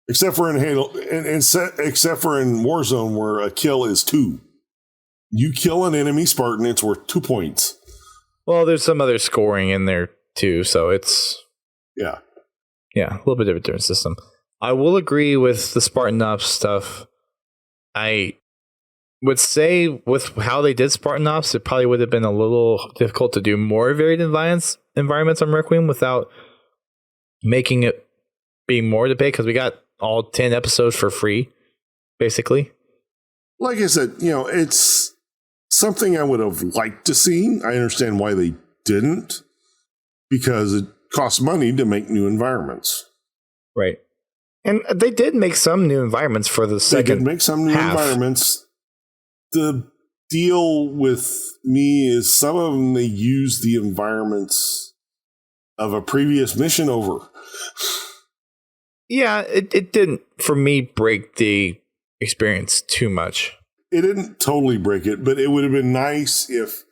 Except for in Halo, except for in Warzone, where a kill is 2. You kill an enemy Spartan, it's worth 2 points. Well, there's some other scoring in there too, so it's yeah, a little bit of a different system. I will agree with the Spartan Ops stuff. I would say with how they did Spartan Ops, it probably would have been a little difficult to do more varied environments on Requiem without making it be more to pay, because we got all 10 episodes for free, basically. Like I said, it's something I would have liked to see. I understand why they didn't, because it costs money to make new environments. Right. And they did make some new environments for the second They did make some new environments. The deal with me is some of them, they use the environments of a previous mission over. Yeah, it didn't, for me, break the experience too much. It didn't totally break it, but it would have been nice if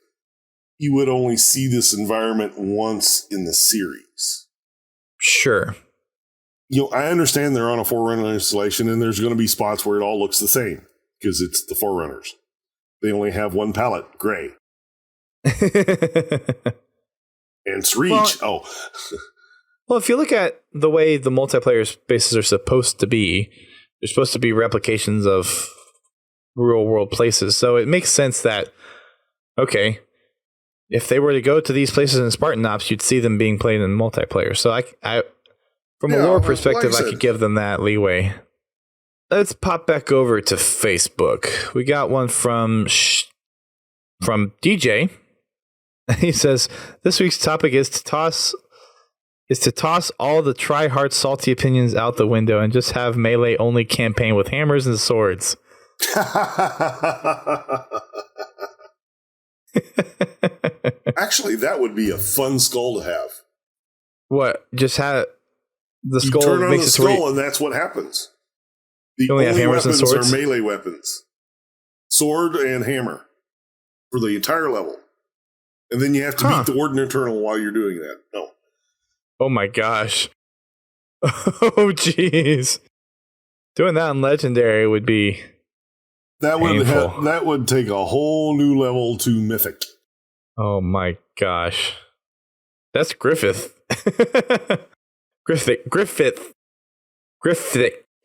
you would only see this environment once in the series. Sure. I understand they're on a Forerunner installation, and there's going to be spots where it all looks the same, because it's the Forerunners. They only have one palette, gray. And Reach, Well, if you look at the way the multiplayer spaces are supposed to be, they're supposed to be replications of real world places. So it makes sense that, okay, if they were to go to these places in Spartan Ops, you'd see them being played in multiplayer. So I from a lore perspective, I could give them that leeway. Let's pop back over to Facebook. We got one from DJ. He says, this week's topic is to toss all the try-hard salty opinions out the window and just have melee only campaign with hammers and swords. Actually, that would be a fun skull to have. What? Just have the skull turn on makes the it skull and that's what happens. The only only hammers weapons and swords? are melee weapons. Sword and hammer for the entire level. And then you have to beat the Warden Eternal while you're doing that. No. Oh my gosh. Oh jeez. Doing that on Legendary would be painful. That would take a whole new level to Mythic. Oh my gosh. That's Griffith. Griffith.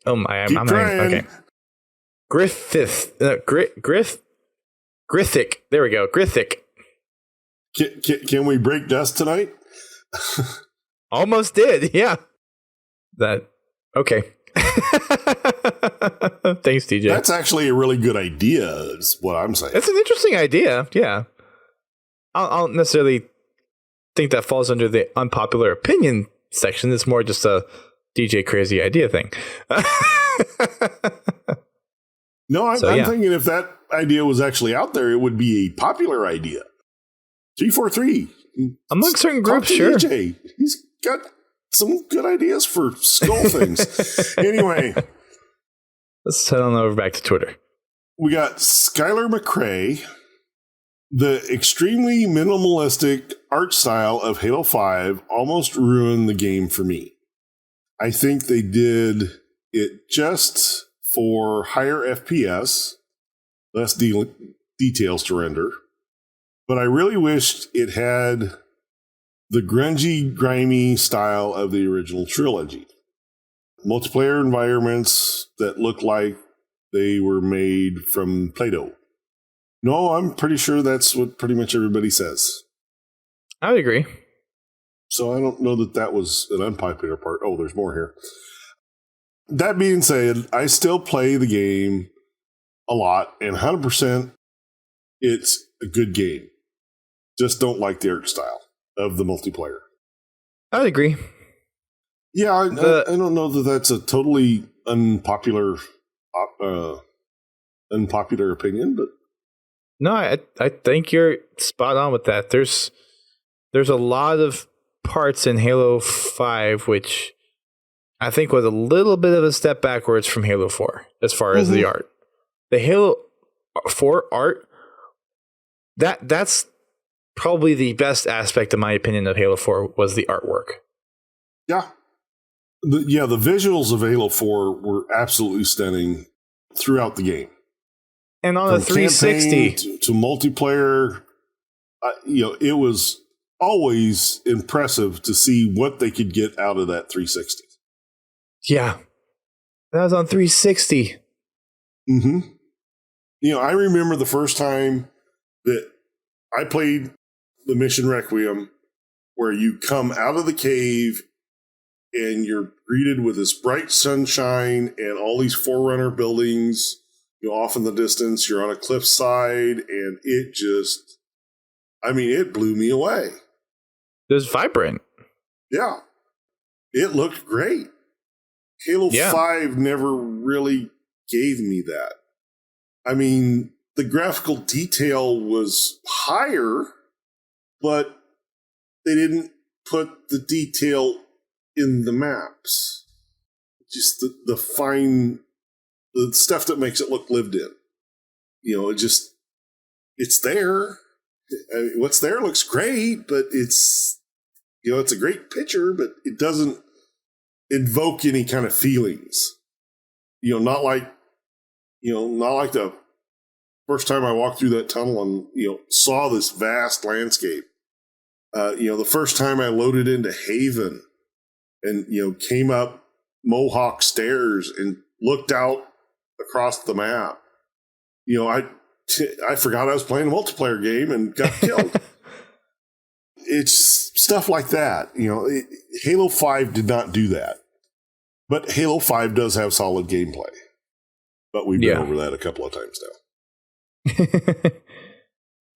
Oh my, I'm not even, okay. Griffith. Grithic. There we go. Grithic. Can we break dust tonight? Almost did, yeah. That, okay. Thanks, TJ. That's actually a really good idea, is what I'm saying. It's an interesting idea, yeah. I don't necessarily think that falls under the unpopular opinion section. It's more just a DJ crazy idea thing. No, I'm thinking if that idea was actually out there, it would be a popular idea. 343. Among certain groups, sure. DJ. He's got some good ideas for skull things. Anyway. Let's head on over back to Twitter. We got Skylar McCrae. The extremely minimalistic art style of Halo 5 almost ruined the game for me. I think they did it just for higher FPS, less details to render. But I really wished it had the grungy, grimy style of the original trilogy. Multiplayer environments that look like they were made from Play-Doh. No, I'm pretty sure that's what pretty much everybody says. I would agree. So I don't know that was an unpopular part. Oh, there's more here. That being said, I still play the game a lot, and 100% it's a good game. Just don't like the art style of the multiplayer. I would agree. Yeah, I don't know that that's a totally unpopular opinion, but no, I think you're spot on with that. There's a lot of parts in Halo 5 which I think was a little bit of a step backwards from Halo 4 as far as the art. The Halo 4 art, that's probably the best aspect, in my opinion, of Halo 4 was the artwork. Yeah. The visuals of Halo 4 were absolutely stunning throughout the game. And on a 360 to multiplayer, it was always impressive to see what they could get out of that 360. Yeah. That was on 360. Mm-hmm. I remember the first time that I played the Mission Requiem, where you come out of the cave and you're greeted with this bright sunshine and all these Forerunner buildings. Off in the distance, you're on a cliffside, and it blew me away. It was vibrant. Yeah. It looked great. Halo 5 never really gave me that. I mean, the graphical detail was higher, but they didn't put the detail in the maps. Just the fine... the stuff that makes it look lived in. It's there. I mean, what's there looks great, but it's a great picture, but it doesn't invoke any kind of feelings. Not like the first time I walked through that tunnel and, saw this vast landscape. The first time I loaded into Haven and, came up Mohawk Stairs and looked out across the map. I forgot I was playing a multiplayer game and got killed. It's stuff like that. Halo 5 did not do that. But Halo 5 does have solid gameplay. But we've been over that a couple of times now.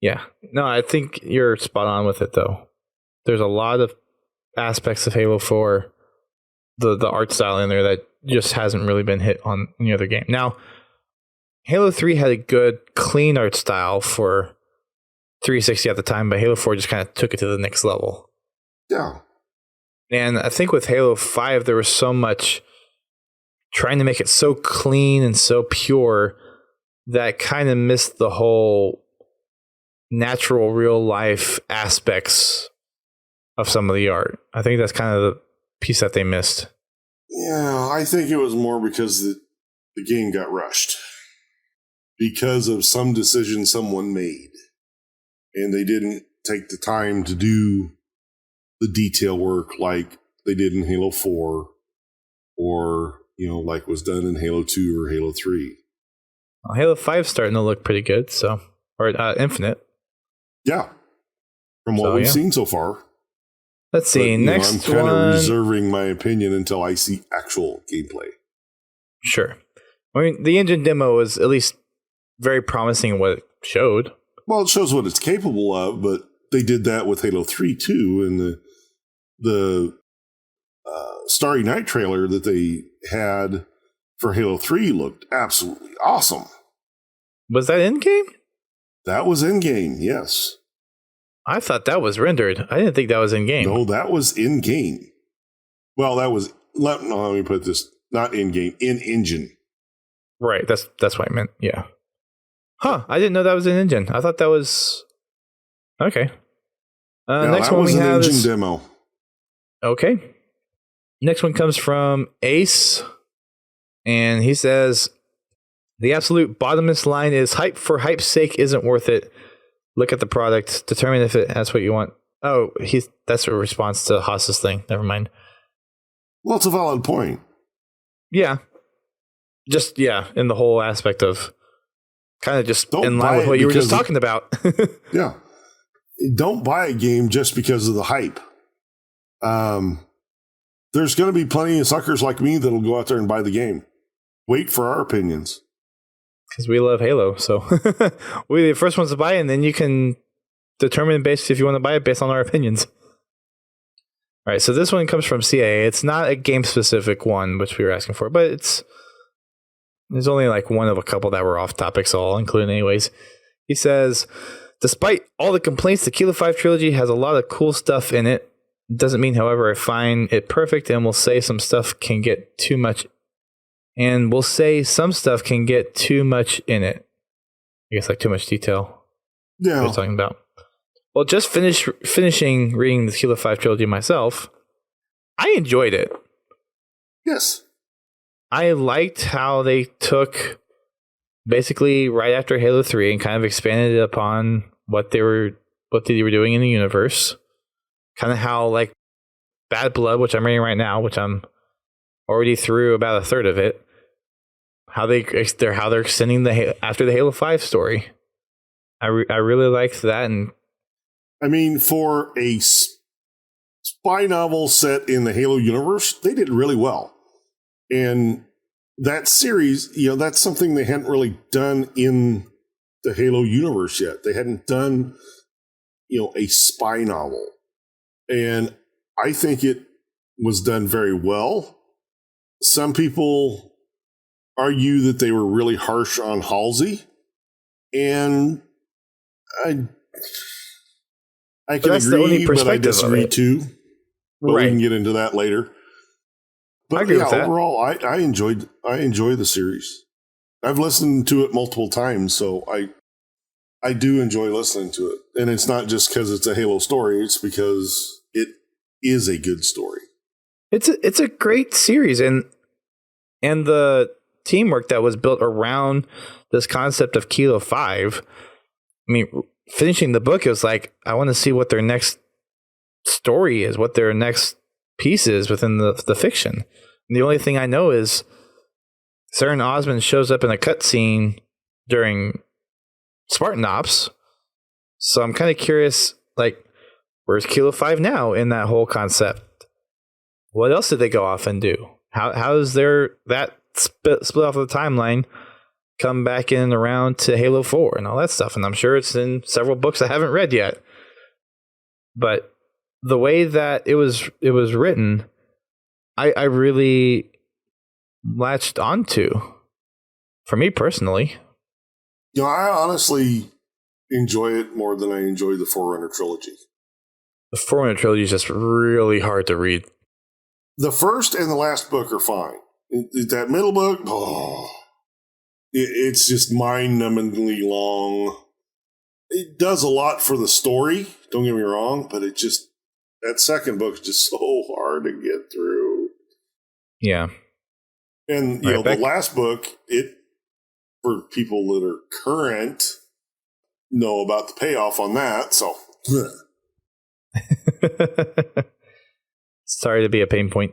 Yeah. No, I think you're spot on with it, though. There's a lot of aspects of Halo 4, the art style in there that just hasn't really been hit on any other game. Now, Halo 3 had a good, clean art style for 360 at the time, but Halo 4 just kind of took it to the next level. Yeah. And I think with Halo 5, there was so much trying to make it so clean and so pure that kind of missed the whole natural, real life aspects of some of the art. I think that's kind of the piece that they missed. Yeah, I think it was more because the game got rushed. Because of some decision someone made. And they didn't take the time to do the detail work like they did in Halo 4 or, like was done in Halo 2 or Halo 3. Well, Halo 5's starting to look pretty good, or Infinite. Yeah. From what we've seen so far. Let's see. Next I'm kind of reserving my opinion until I see actual gameplay. Sure. I mean, the engine demo was at least very promising in what it showed. Well, it shows what it's capable of, but they did that with Halo 3 too, and the Starry Night trailer that they had for Halo 3 looked absolutely awesome. Was that in-game? That was in-game, yes. I thought that was rendered. I didn't think that was in-game. No, that was in-game. Well, that was... let me put this... not in-game, in-engine. Right, that's what I meant, yeah. Huh, I didn't know that was an engine. I thought that was... Okay. Next one we have engine demo. Okay. Next one comes from Ace, and he says, The absolute bottomless line is hype for hype's sake isn't worth it. Look at the product, determine if that's what you want. Oh, that's a response to Haas's thing. Never mind. Well, it's a valid point. Yeah. Just, in the whole aspect of kind of just Don't in line with what you were just talking about. Yeah. Don't buy a game just because of the hype. There's going to be plenty of suckers like me that'll go out there and buy the game. Wait for our opinions. Because we love Halo, so we're the first ones to buy it, and then you can determine based if you want to buy it based on our opinions. All right, so this one comes from CAA. It's not a game-specific one, which we were asking for, but there's only like one of a couple that were off topic, so I'll include it anyways. He says, despite all the complaints, the Kilo 5 trilogy has a lot of cool stuff in it. It doesn't mean, however, I find it perfect, and will say some stuff can get too much in it. I guess like too much detail. Yeah. What we're talking about. Well, just finishing reading the Kilo 5 trilogy myself, I enjoyed it. Yes. I liked how they took basically right after Halo 3 and kind of expanded upon what they were doing in the universe. Kind of how like Bad Blood, which I'm reading right now, which I'm already through about a third of it. How they're extending after the Halo 5 story. I really liked that, and I mean, for a spy novel set in the Halo universe, they did really well. And that series, that's something they hadn't really done in the Halo universe yet. They hadn't done, a spy novel. And I think it was done very well. Some people argue that they were really harsh on Halsey. And I can agree, but I disagree too. But we can get into that later. But I agree with that. Overall, I enjoy the series. I've listened to it multiple times, so I do enjoy listening to it. And it's not just because it's a Halo story; it's because it is a good story. It's a great series, and the teamwork that was built around this concept of Kilo 5. I mean, finishing the book, it was like, I want to see what their next story is, what their next piece is within the fiction. And the only thing I know is Saren Osmond shows up in a cutscene during Spartan Ops. So I'm kind of curious, like, where's Kilo 5 now in that whole concept? What else did they go off and do? How is that split off of the timeline come back in and around to Halo 4 and all that stuff? And I'm sure it's in several books I haven't read yet. But the way that it was written, I really latched onto, for me personally. I honestly enjoy it more than I enjoy the Forerunner trilogy. The Forerunner trilogy is just really hard to read. The first and the last book are fine. That middle book, it's just mind-numbingly long. It does a lot for the story, don't get me wrong, but that second book is just so hard to get through. Yeah. And, the last book, for people that are current, know about the payoff on that, so. Sorry to be a pain point.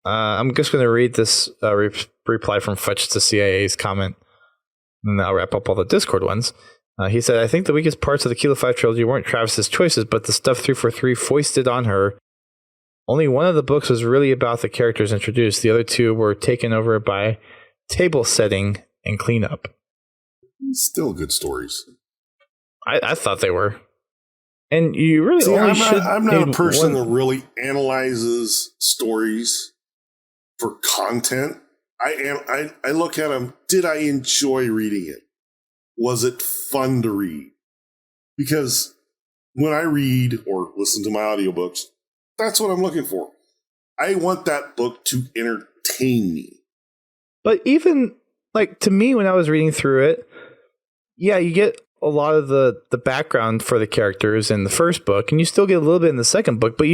I'm just going to read this reply from Fetch to CIA's comment, and then I'll wrap up all the Discord ones. He said, I think the weakest parts of the Kilo 5 trilogy weren't Travis's choices, but the stuff 343 foisted on her. Only one of the books was really about the characters introduced. The other two were taken over by table setting and cleanup. Still good stories. I thought they were. And you really only should... I'm not a person that really analyzes stories for content. I look at them. Did I enjoy reading it? Was it fun to read? Because when I read or listen to my audiobooks, that's what I'm looking for. I want that book to entertain me. But even, like, to me, when I was reading through it, yeah, you get a lot of the background for the characters in the first book, and you still get a little bit in the second book, but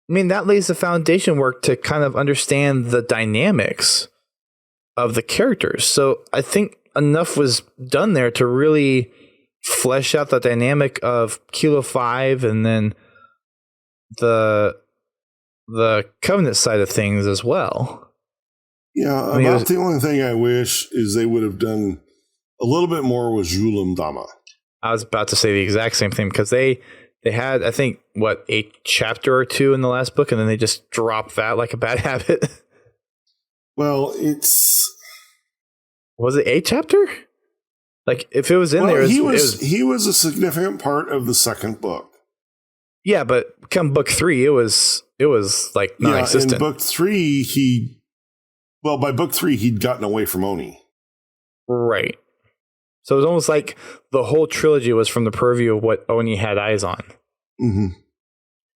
that lays the foundation work to kind of understand the dynamics of the characters. So I think enough was done there to really flesh out the dynamic of Kilo 5 and then the Covenant side of things as well. Yeah, I mean, the only thing I wish is they would have done a little bit more with Julim Dama. I was about to say the exact same thing because they had, I think, a chapter or two in the last book, and then they just dropped that like a bad habit. Well, was it a chapter? Like if it was in there, he was a significant part of the second book. Yeah, but come book 3, it was like non-existent. In book 3, by book 3 he'd gotten away from Oni. Right. So it was almost like the whole trilogy was from the purview of what Oni had eyes on. Mm-hmm.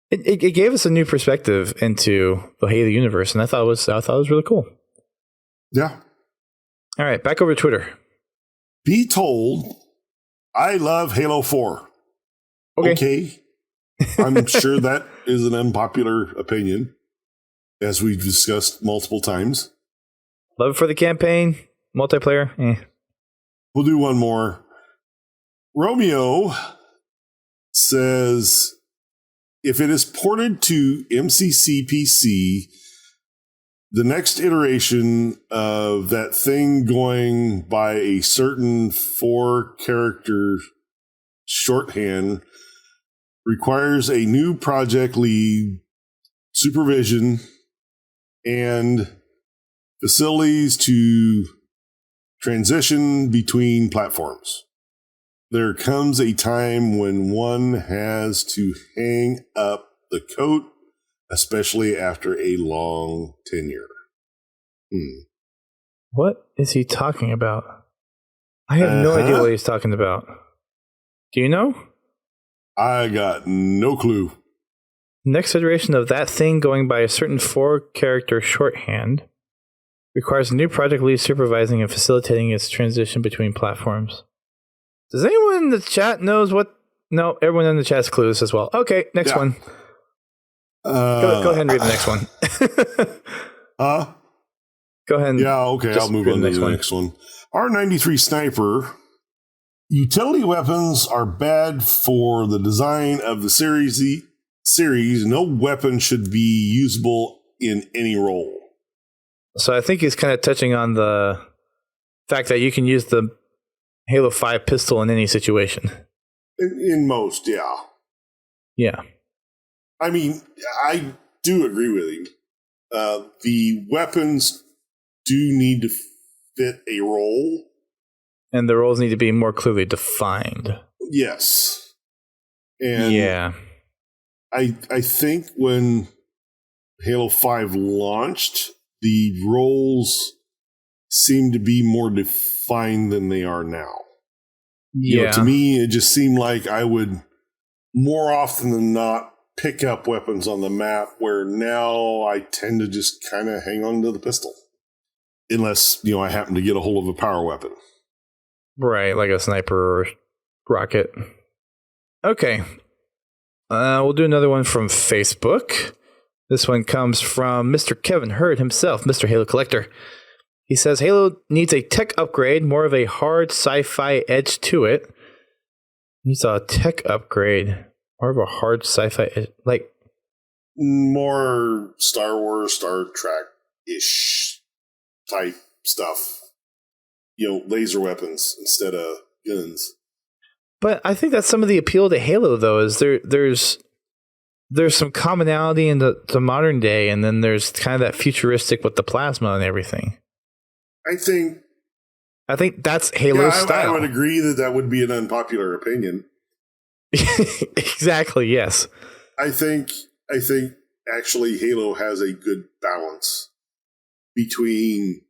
It gave us a new perspective into the Halo universe, and I thought it was really cool. Yeah. All right, back over to Twitter. Be told, I love Halo 4. Okay. I'm sure that is an unpopular opinion, as we've discussed multiple times. Love it for the campaign, multiplayer. We'll do one more. Romeo says, if it is ported to MCC PC, the next iteration of that thing going by a certain 4-character shorthand requires a new project lead, supervision, and facilities to transition between platforms. There comes a time when one has to hang up the coat, especially after a long tenure. What is he talking about? I have no idea what he's talking about. Do you know? I got no clue. Next iteration of that thing going by a certain 4-character shorthand requires a new project lead supervising and facilitating its transition between platforms. Does anyone in the chat knows what? No, everyone in the chat's clueless as well. Okay, next one. Go ahead and read the next one. Go ahead. I'll move on to the next one. R93 Sniper. Utility weapons are bad for the design of the series. No weapon should be usable in any role. So I think he's kind of touching on the fact that you can use the Halo 5 pistol in any situation. In most, yeah. Yeah. I mean, I do agree with him. The weapons do need to fit a role. And the roles need to be more clearly defined. Yes. And yeah. I think when Halo 5 launched, the roles seemed to be more defined than they are now. Yeah. To me, it just seemed like I would more often than not pick up weapons on the map, where now I tend to just kind of hang on to the pistol. Unless, I happen to get a hold of a power weapon. Right, like a sniper or rocket. Okay. We'll do another one from Facebook. This one comes from Mr. Kevin Hurd himself, Mr. Halo Collector. He says, Halo needs a tech upgrade, more of a hard sci-fi edge to it. Needs a tech upgrade, more of a hard sci-fi edge. Like, more Star Wars, Star Trek-ish type stuff. Laser weapons instead of guns. But I think that's some of the appeal to Halo, though, is there's some commonality in the modern day, and then there's kind of that futuristic with the plasma and everything. I think that's Halo's style. I would agree that would be an unpopular opinion. Exactly, yes. I think actually Halo has a good balance between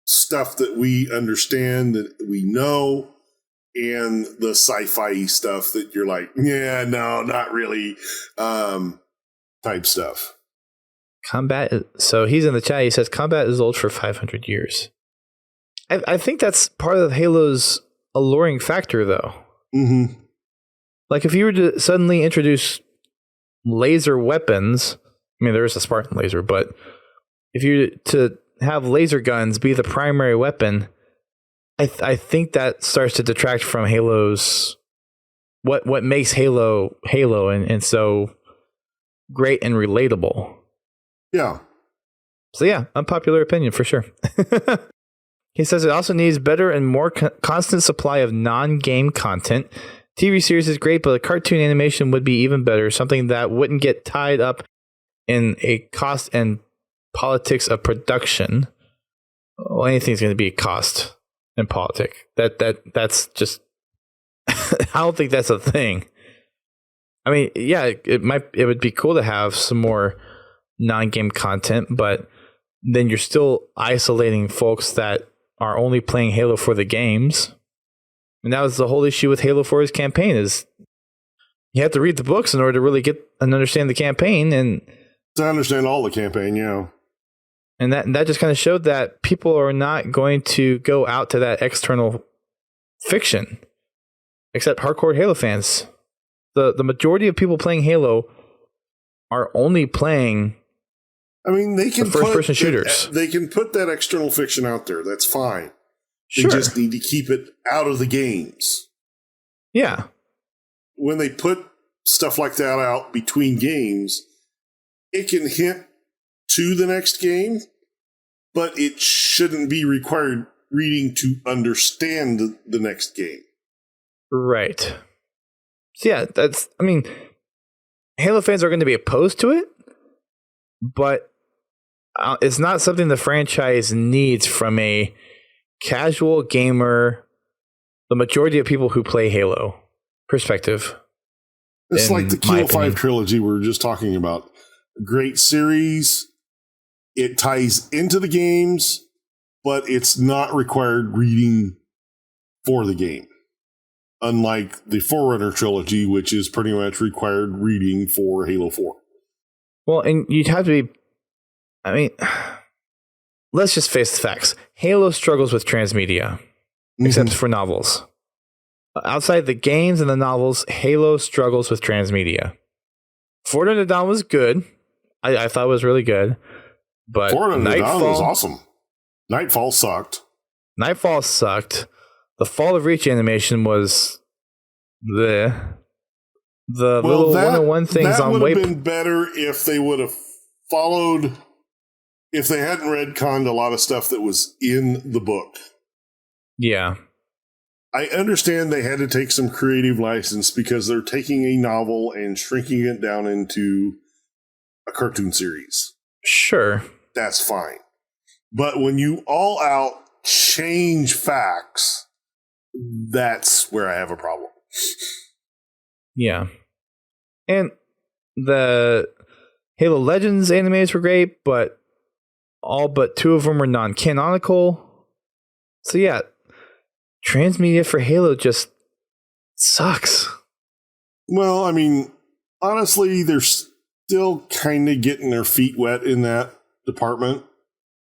stuff that we understand, that we know, and the sci-fi stuff that you're like, yeah, no, not really, type stuff. So he's in the chat. He says combat is old for 500 years. I think that's part of Halo's alluring factor, though. Mm-hmm. Like if you were to suddenly introduce laser weapons, I mean, there is a Spartan laser, but if you were to have laser guns be the primary weapon, I think that starts to detract from Halo's what makes Halo and so great and relatable. Yeah. So yeah, unpopular opinion for sure. He says it also needs better and more constant supply of non-game content. TV series is great, but a cartoon animation would be even better. Something that wouldn't get tied up in a cost and politics of production. Well, anything's going to be a cost and politic. That's just. I don't think that's a thing. I mean, yeah, it would be cool to have some more non-game content, but then you're still isolating folks that are only playing Halo for the games. And that was the whole issue with Halo 4's campaign is you have to read the books in order to really get and understand the campaign. And to understand all the campaign, yeah. And that just kind of showed that people are not going to go out to that external fiction, except hardcore Halo fans. The majority of people playing Halo are only playing they can first-person shooters. They can put that external fiction out there. That's fine. Sure. They just need to keep it out of the games. Yeah. When they put stuff like that out between games, it can hint to the next game, but it shouldn't be required reading to understand the next game. Right. So yeah, Halo fans are going to be opposed to it, but it's not something the franchise needs from a casual gamer, the majority of people who play Halo perspective. It's like the Halo 5 trilogy we were just talking about. Great series. It ties into the games, but it's not required reading for the game. Unlike the Forerunner trilogy, which is pretty much required reading for Halo 4. Well, and you'd have to be... let's just face the facts. Halo struggles with transmedia, except for novels. Outside the games and the novels, Halo struggles with transmedia. Forerunner Dawn was good. I thought it was really good. But Forerunner Dawn was awesome. Nightfall sucked. The Fall of Reach animation was the little 101 things on Waypoint. That would have been better if they would have followed, if they hadn't retconned a lot of stuff that was in the book. Yeah. I understand they had to take some creative license because they're taking a novel and shrinking it down into a cartoon series. Sure. That's fine. But when you all out change facts, that's where I have a problem. Yeah. And the Halo Legends animes were great, but all but 2 of them were non-canonical. So yeah, transmedia for Halo just sucks. Well, honestly, they're still kind of getting their feet wet in that department.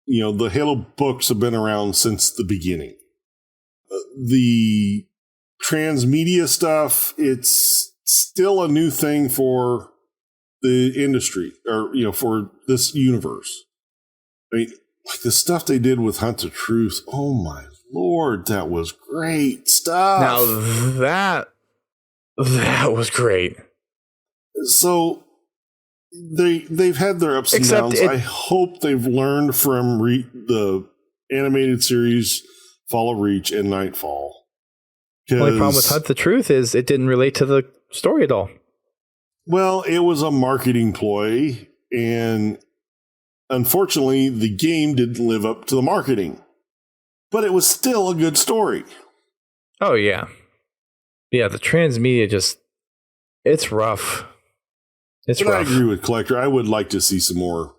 The Halo books have been around since the beginning. The transmedia stuff, it's still a new thing for the industry, or, for this universe. Like the stuff they did with Hunt the Truth, oh my Lord, that was great stuff. Now that was great. So they've had their ups and downs. I hope they've learned from the animated series Fall of Reach and Nightfall. The only problem with Hunt the Truth is it didn't relate to the story at all. Well, it was a marketing ploy, and unfortunately, the game didn't live up to the marketing. But it was still a good story. Oh, yeah. Yeah, the transmedia it's rough. It's rough. I agree with Collector. I would like to see some more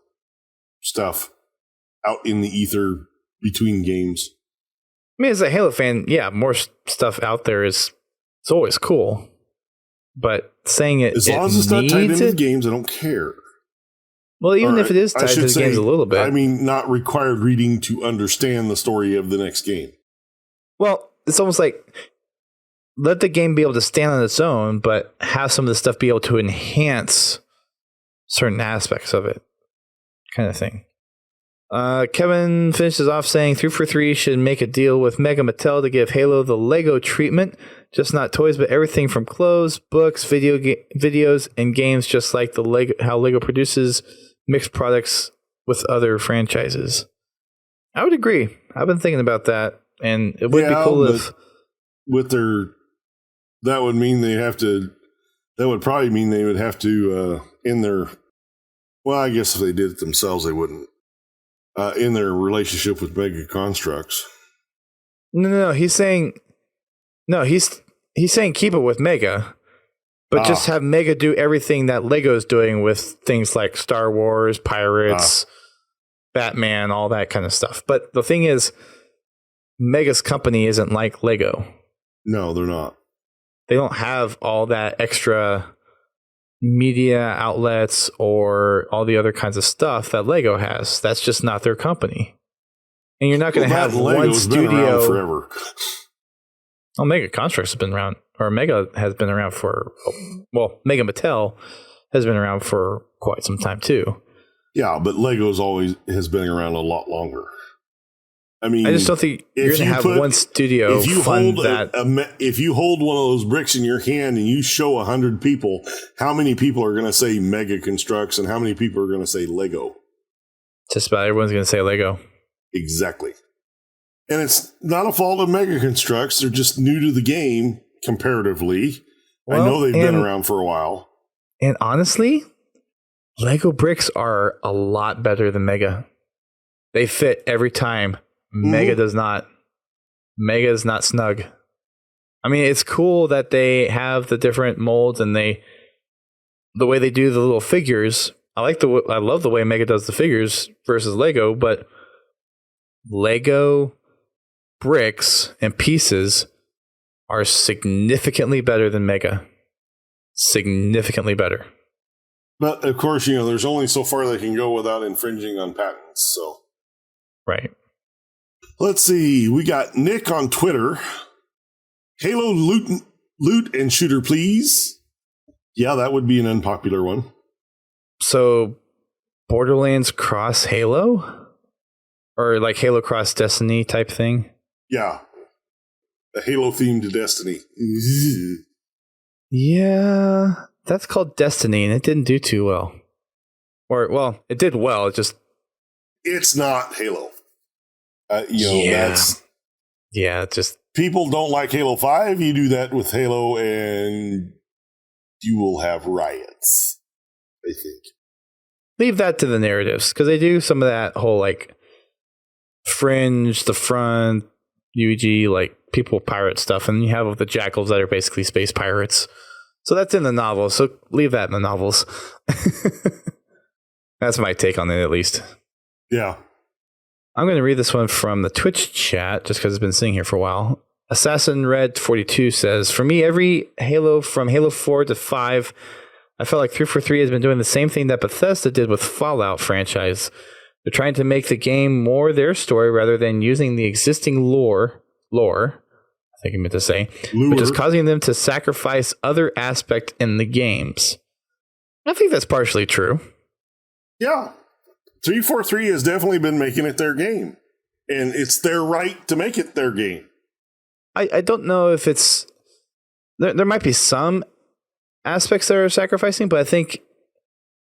stuff out in the ether between games. As a Halo fan, yeah, more stuff out there it's always cool. But saying it as long as it's not tied into the games, I don't care. Well, even if it is tied to the games a little bit. Not required reading to understand the story of the next game. Well, it's almost like let the game be able to stand on its own, but have some of the stuff be able to enhance certain aspects of it, kind of thing. Kevin finishes off saying 343 should make a deal with Mega Mattel to give Halo the Lego treatment. Just not toys, but everything from clothes, books, videos, and games, just like how Lego produces mixed products with other franchises. I would agree. I've been thinking about that, and it would be cool if that would mean that would probably mean they would have to in their, well, I guess if they did it themselves, they wouldn't, in their relationship with Mega Constructs. No, he's saying keep it with Mega, but just have Mega do everything that Lego's doing with things like Star Wars, Pirates, Batman, all that kind of stuff. But the thing is, Mega's company isn't like Lego. No, they're not. They don't have all that extra media outlets or all the other kinds of stuff that Lego has. That's just not their company. And you're not going to have one studio been around forever. Oh, Mega Constructs has been around, or Mega has been around for, well, Mega Mattel has been around for quite some time too. Yeah, but Lego's always has been around a lot longer. I mean, I just don't think you're going to have one studio fund that. If you hold one of those bricks in your hand and you show 100 people, how many people are going to say Mega Constructs and how many people are going to say Lego? Just about everyone's going to say Lego. Exactly. And it's not a fault of Mega Constructs. They're just new to the game comparatively. Well, I know they've been around for a while. And honestly, Lego bricks are a lot better than Mega. They fit every time. Mega does not. Mega is not snug. I mean, it's cool that they have the different molds and the way they do the little figures. I love the way Mega does the figures versus Lego, but Lego bricks and pieces are significantly better than Mega. Significantly better. But of course, there's only so far they can go without infringing on patents. So, right. Let's see. We got Nick on Twitter. Halo loot and shooter, please. Yeah, that would be an unpopular one. So, Borderlands cross Halo? Or like Halo cross Destiny type thing? Yeah. A Halo themed Destiny. Yeah, that's called Destiny, and it didn't do too well. Or, well, it did well. It's not Halo. Just people don't like Halo 5. You do that with Halo, and you will have riots. I think. Leave that to the narratives, because they do some of that whole like fringe, the front, UEG, like people pirate stuff, and you have the jackals that are basically space pirates. So that's in the novel. So leave that in the novels. That's my take on it, at least. Yeah. I'm going to read this one from the Twitch chat, just because it's been sitting here for a while. Assassin Red 42 says, for me, every Halo from Halo 4 to 5, I felt like 343 has been doing the same thing that Bethesda did with Fallout franchise. They're trying to make the game more their story rather than using the existing lore, I think I meant to say, which is causing them to sacrifice other aspect in the games. I think that's partially true. Yeah. 343 has definitely been making it their game. And it's their right to make it their game. I don't know if it's... There might be some aspects that are sacrificing, but I think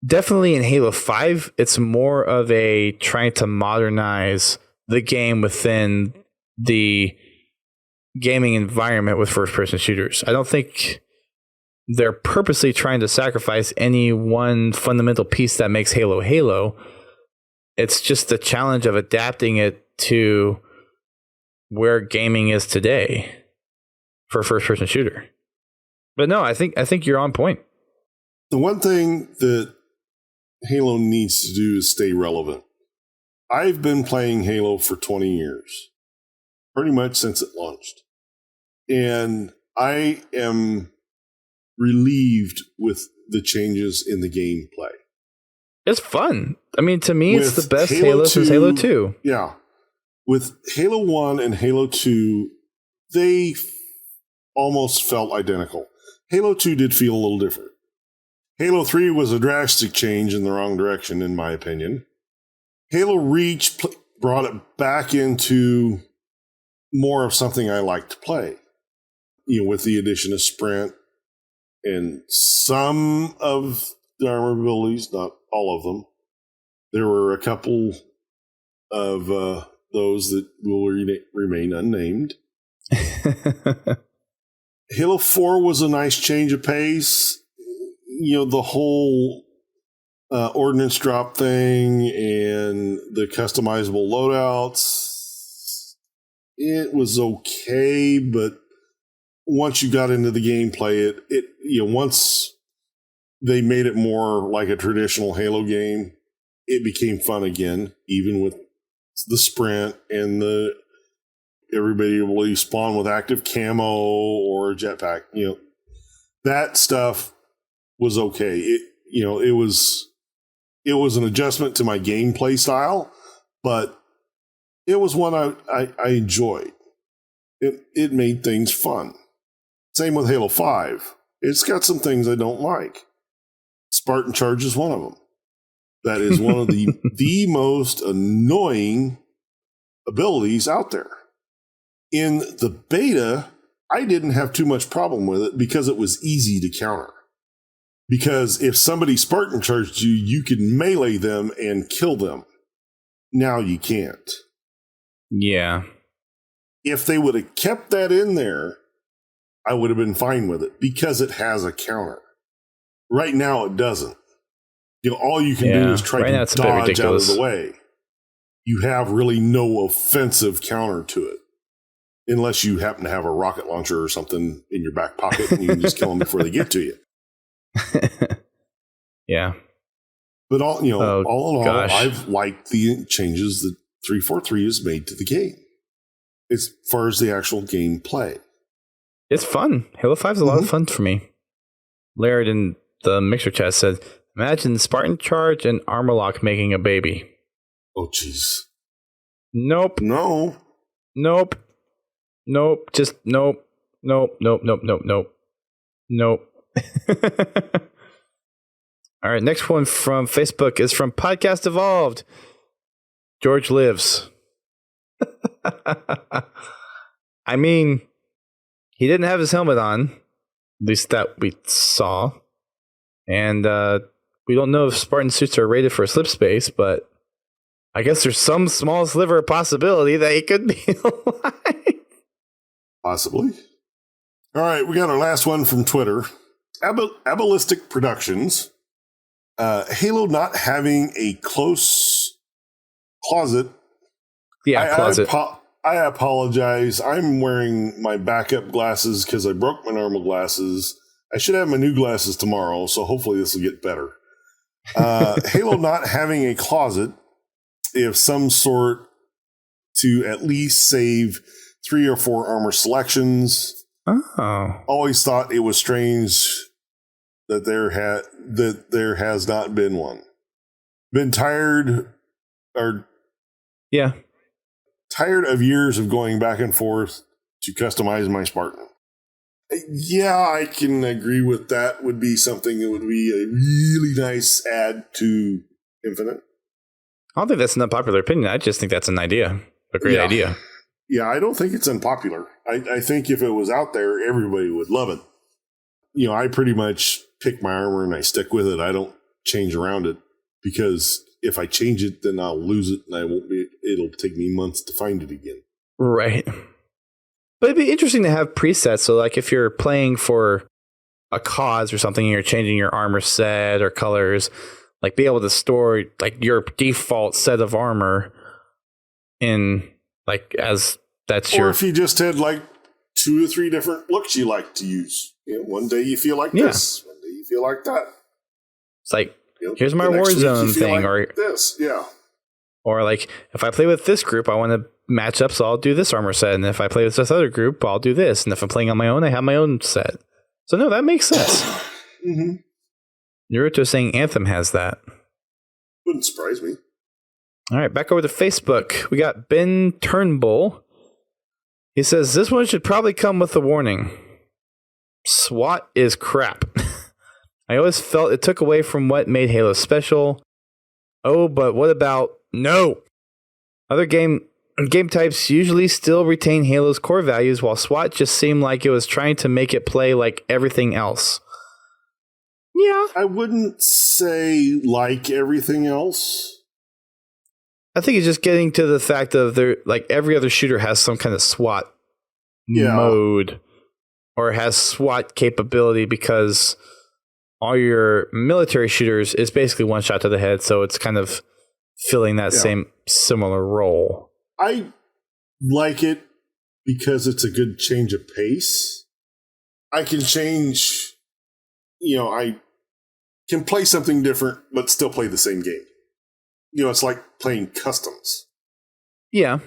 definitely in Halo 5, it's more of a trying to modernize the game within the gaming environment with first-person shooters. I don't think they're purposely trying to sacrifice any one fundamental piece that makes Halo Halo. It's just the challenge of adapting it to where gaming is today for a first-person shooter. But no, I think you're on point. The one thing that Halo needs to do is stay relevant. I've been playing Halo for 20 years, pretty much since it launched. And I am relieved with the changes in the gameplay. It's fun. I mean, to me, it's the best Halo since Halo 2. Yeah. With Halo 1 and Halo 2, they almost felt identical. Halo 2 did feel a little different. Halo 3 was a drastic change in the wrong direction, in my opinion. Halo Reach brought it back into more of something I like to play. With the addition of sprint and some of the armor abilities, not all of them. There were a couple of those that will remain unnamed. Halo 4 was a nice change of pace. The whole ordnance drop thing and the customizable loadouts, it was okay, but once you got into the gameplay, once they made it more like a traditional Halo game, it became fun again, even with the sprint and everybody will spawn with active camo or a jetpack. That stuff was okay. It was an adjustment to my gameplay style, but it was one I enjoyed. It made things fun. Same with Halo 5. It's got some things I don't like. Spartan Charge is one of them. That is one of the most annoying abilities out there. In the beta, I didn't have too much problem with it because it was easy to counter. Because if somebody Spartan charged you, you could melee them and kill them. Now you can't. Yeah. If they would have kept that in there, I would have been fine with it because it has a counter. Right now, it doesn't. All you can do is try to dodge out of the way. You have really no offensive counter to it. Unless you happen to have a rocket launcher or something in your back pocket and you can just kill them before they get to you. Yeah. But all in all, I've liked the changes that 343 has made to the game. As far as the actual gameplay. It's fun. Halo 5 is a lot of fun for me. Laird in the Mixer chat said, imagine Spartan Charge and Armorlock making a baby. Oh, jeez. Nope. No. Nope. Nope. Just nope. Nope. Nope. Nope. Nope. Nope. Nope. All right. Next one from Facebook is from Podcast Evolved. George lives. I mean, he didn't have his helmet on, at least that we saw. And we don't know if Spartan suits are rated for slip space, but I guess there's some small sliver of possibility that he could be alive. Possibly. All right, we got our last one from Twitter. Ableistic Productions. Halo not having a close closet. Yeah, closet. I apologize. I'm wearing my backup glasses because I broke my normal glasses. I should have my new glasses tomorrow, so hopefully this will get better. Halo not having a closet of some sort to at least save 3 or 4 armor selections. Oh. Always thought it was strange that there has not been one. Been tired of years of going back and forth to customize my Spartan. Yeah, I can agree with that. Would be something that would be a really nice add to Infinite. I don't think that's an unpopular opinion. I just think that's an idea. A great idea. Yeah, I don't think it's unpopular. I think if it was out there, everybody would love it. I pretty much pick my armor and I stick with it. I don't change around it because if I change it, then I'll lose it and it'll take me months to find it again. Right. But it'd be interesting to have presets. So like if you're playing for a cause or something and you're changing your armor set or colors, like be able to store like your default set of armor in like as that's or if you just had like 2 or 3 different looks you like to use. One day you feel like this, one day you feel like that. It's like here's my Warzone thing, like or this, or like if I play with this group, I want to match up, so I'll do this armor set, and if I play with this other group, I'll do this, and if I'm playing on my own, I have my own set. So no, that makes sense. Mm-hmm. Naruto saying Anthem has that. Wouldn't surprise me. All right, back over to Facebook. We got Ben Turnbull. He says, this one should probably come with a warning. SWAT is crap. I always felt it took away from what made Halo special. Oh, but what about No. Other game types usually still retain Halo's core values, while SWAT just seemed like it was trying to make it play like everything else. Yeah. I wouldn't say like everything else. I think it's just getting to the fact of there, like every other shooter has some kind of SWAT mode or has SWAT capability, because all your military shooters is basically one shot to the head, so it's kind of filling that same similar role. I like it because it's a good change of pace. I can change, I can play something different, but still play the same game. It's like playing customs. Yeah.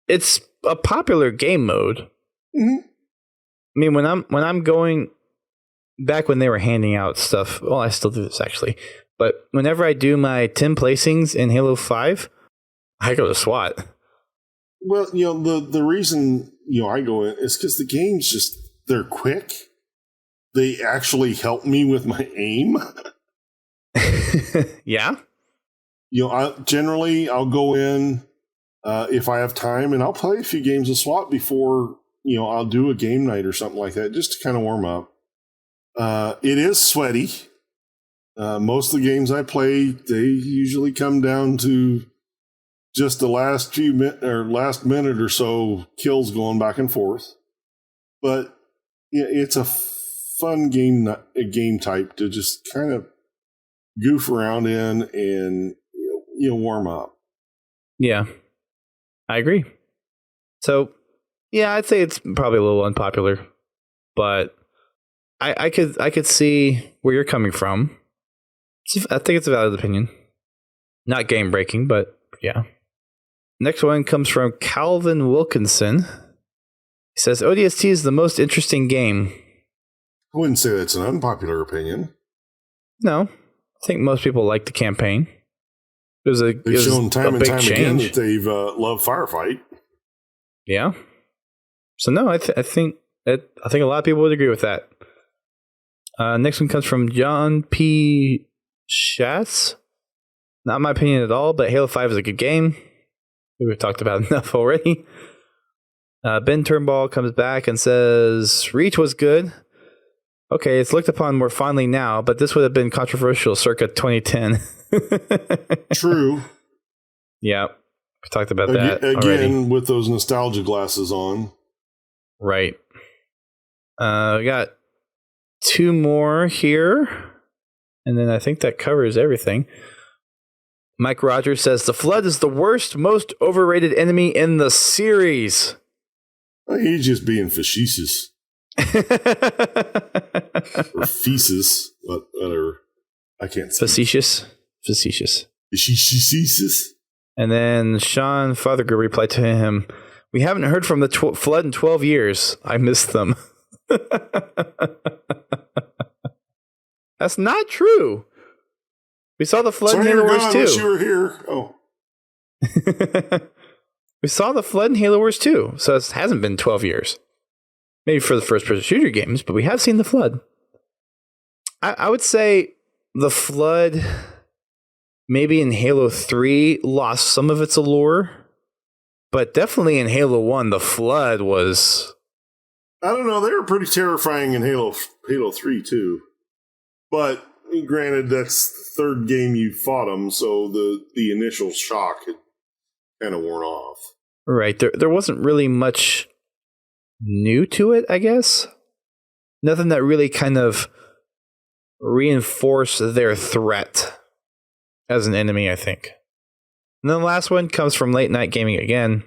It's a popular game mode. Mm-hmm. I mean, when I'm going back when they were handing out stuff, well, I still do this actually, but whenever I do my 10 placings in Halo 5, I go to SWAT. Well, the reason, I go in is because the games they're quick. They actually help me with my aim. Yeah. I'll go in if I have time, and I'll play a few games of SWAT before, I'll do a game night or something like that, just to kind of warm up. It is sweaty. Most of the games I play, they usually come down to just the last last minute or so kills going back and forth. But it's a fun game type to just kind of goof around in and warm up. Yeah, I agree. So, yeah, I'd say it's probably a little unpopular, but I could see where you're coming from. I think it's a valid opinion. Not game breaking, but yeah. Next one comes from Calvin Wilkinson. He says, ODST is the most interesting game. I wouldn't say that's an unpopular opinion. No, I think most people like the campaign. They've shown time and time again change. that they've loved Firefight. Yeah. So no, I think a lot of people would agree with that. Next one comes from John P. Schatz. Not my opinion at all, but Halo 5 is a good game. We've talked about enough already. Ben Turnbull comes back and says, Reach was good. Okay, it's looked upon more fondly now, but this would have been controversial circa 2010. True. Yeah, we talked about that again already. With those nostalgia glasses on. Right. We got two more here, and then I think that covers everything. Mike Rogers says, the Flood is the worst, most overrated enemy in the series. He's just being facetious. Or feces, whatever. I can't say. Facetious. Facetious. And then Sean Fothergill replied to him, we haven't heard from the Flood in 12 years. I missed them. That's not true. We saw the Flood in Halo Wars 2. You were here. Oh. We saw the Flood in Halo Wars 2, so it hasn't been 12 years. Maybe for the first-person shooter games, but we have seen the Flood. I would say the Flood, maybe in Halo 3, lost some of its allure, but definitely in Halo 1, the Flood was... I don't know, they were pretty terrifying in Halo 3, too. But, granted, that's the third game you fought them, so the initial shock had kind of worn off. Right, there wasn't really much new to it, I guess. Nothing that really kind of reinforced their threat as an enemy, I think. And then the last one comes from Late Night Gaming again.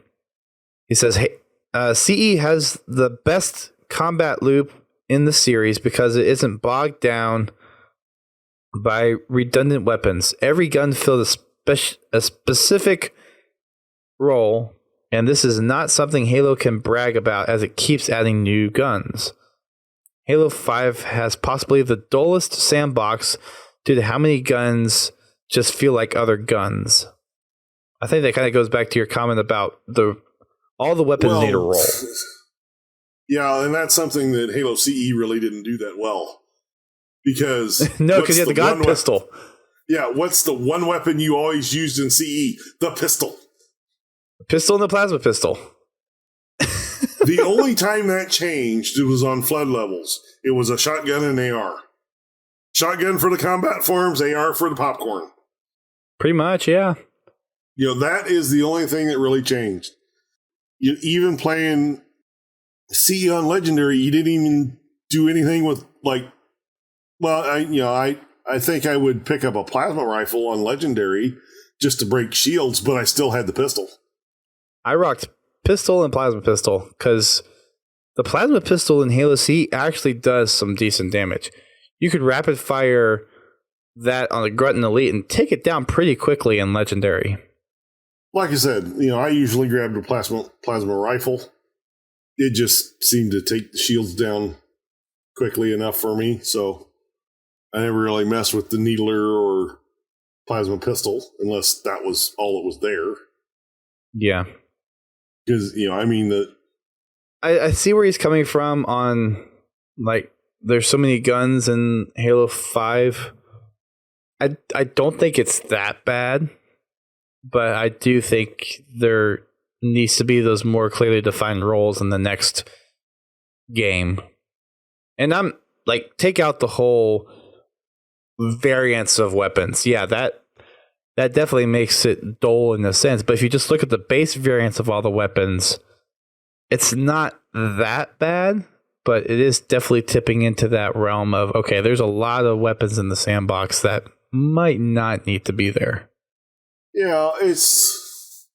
He says, hey, CE has the best combat loop in the series because it isn't bogged down by redundant weapons. Every gun fills a specific role, and this is not something Halo can brag about as it keeps adding new guns. Halo 5 has possibly the dullest sandbox due to how many guns just feel like other guns. I think that kind of goes back to your comment about all the weapons need a role. Yeah, and that's something that Halo CE really didn't do that well. Because no, because you had the God pistol. Yeah, what's the one weapon you always used in CE? The pistol. The pistol and the plasma pistol. The only time that changed, it was on flood levels. It was a shotgun and AR. Shotgun for the combat forms, AR for the popcorn. Pretty much, yeah. That is the only thing that really changed. Even playing CE on Legendary, you didn't even do anything with, I think I would pick up a plasma rifle on Legendary just to break shields, but I still had the pistol. I rocked pistol and plasma pistol because the plasma pistol in Halo C actually does some decent damage. You could rapid fire that on a Grunt and Elite and take it down pretty quickly in Legendary. Like I said, I usually grabbed a plasma rifle. It just seemed to take the shields down quickly enough for me, so I never really messed with the needler or plasma pistol unless that was all that was there. Yeah. Because, I see where he's coming from on, there's so many guns in Halo 5. I don't think it's that bad, but I do think there needs to be those more clearly defined roles in the next game. And I'm, take out the whole variance of weapons. Yeah, that definitely makes it dull in a sense. But if you just look at the base variance of all the weapons, it's not that bad, but it is definitely tipping into that realm of, okay, there's a lot of weapons in the sandbox that might not need to be there. Yeah, it's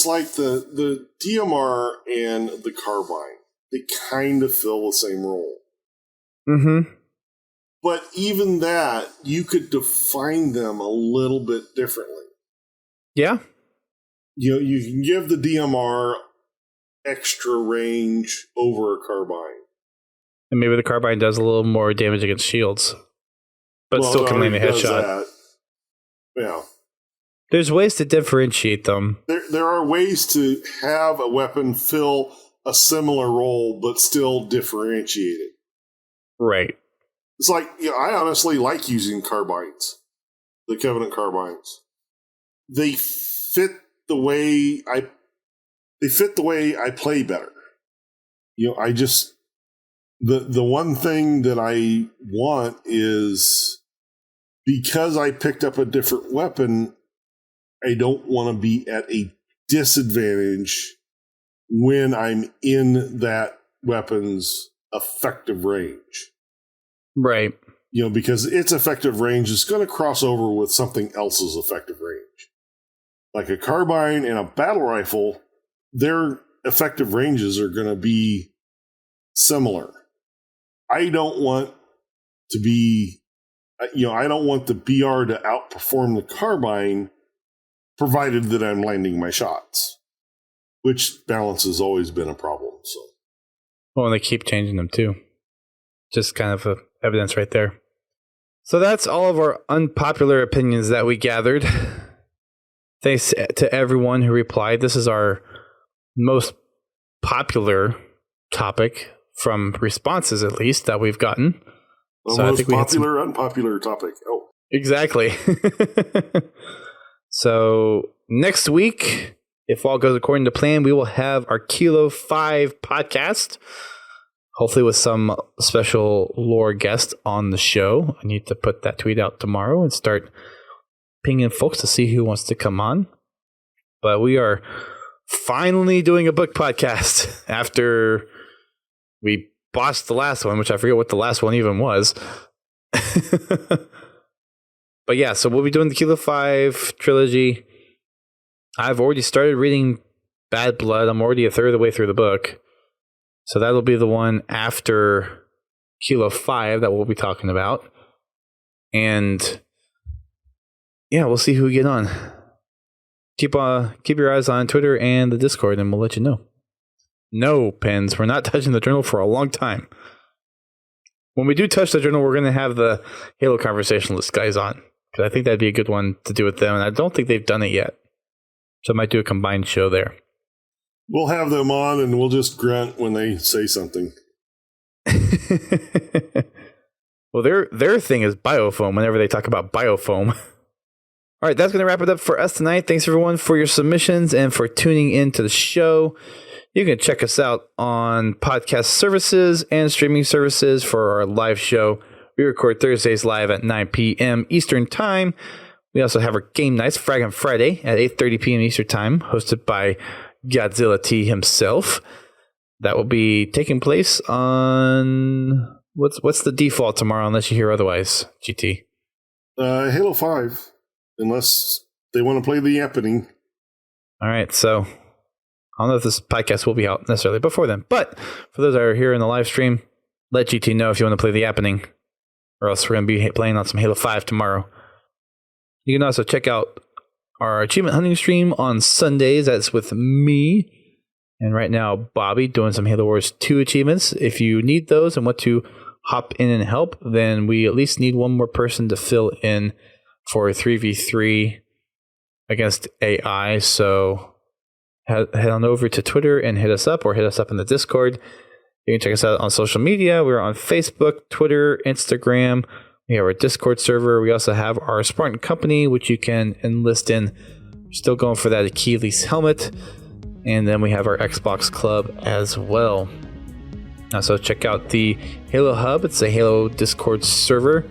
like the DMR and the carbine. They kind of fill the same role. Mm-hmm. But even that, you could define them a little bit differently. Yeah. You can give the DMR extra range over a carbine. And maybe the carbine does a little more damage against shields, but still can land a headshot. Yeah. There's ways to differentiate them. There are ways to have a weapon fill a similar role, but still differentiate it. Right. It's like, I honestly like using carbines, the Covenant carbines. They fit the way I play better. I just the one thing that I want is, because I picked up a different weapon, I don't want to be at a disadvantage when I'm in that weapon's effective range. Right. Because its effective range is going to cross over with something else's effective range. Like a carbine and a battle rifle, their effective ranges are going to be similar. I don't want to be, I don't want the BR to outperform the carbine, provided that I'm landing my shots, which balance has always been a problem. So, well, and they keep changing them too. Just kind of evidence right there. So that's all of our unpopular opinions that we gathered. Thanks to everyone who replied. This is our most popular topic from responses, at least, that we've gotten. The most popular, unpopular topic. Oh, exactly. So next week, if all goes according to plan, we will have our Kilo 5 podcast. Hopefully with some special lore guest on the show. I need to put that tweet out tomorrow and start pinging folks to see who wants to come on. But we are finally doing a book podcast after we botched the last one, which I forget what the last one even was. But yeah, so we'll be doing the Kilo 5 trilogy. I've already started reading Bad Blood. I'm already a third of the way through the book. So that'll be the one after Kilo 5 that we'll be talking about. And yeah, we'll see who we get on. Keep your eyes on Twitter and the Discord, and we'll let you know. No, Pens, we're not touching the journal for a long time. When we do touch the journal, we're going to have the Halo conversationalist guys on, because I think that'd be a good one to do with them, and I don't think they've done it yet. So I might do a combined show there. We'll have them on, and we'll just grunt when they say something. Well, their thing is biofoam whenever they talk about biofoam. All right, that's going to wrap it up for us tonight. Thanks, everyone, for your submissions and for tuning in to the show. You can check us out on podcast services and streaming services for our live show. We record Thursdays live at 9 p.m. Eastern Time. We also have our game nights, Frag on Friday at 8:30 p.m. Eastern Time, hosted by Godzilla T himself. That will be taking place on... What's the default tomorrow, unless you hear otherwise, GT? Halo 5, unless they want to play the happening. All right, so I don't know if this podcast will be out necessarily before then, but for those that are here in the live stream, let GT know if you want to play the happening, or else we're going to be playing on some Halo 5 tomorrow. You can also check out our achievement hunting stream on Sundays. That's with me. And right now, Bobby doing some Halo Wars 2 achievements. If you need those and want to hop in and help, then we at least need one more person to fill in for 3v3 against AI. So head on over to Twitter and hit us up, or hit us up in the Discord. You can check us out on social media. We're on Facebook, Twitter, Instagram. We have our Discord server. We also have our Spartan Company, which you can enlist in. We're still going for that Achilles helmet. And then we have our Xbox Club as well. So check out the Halo Hub. It's a Halo Discord server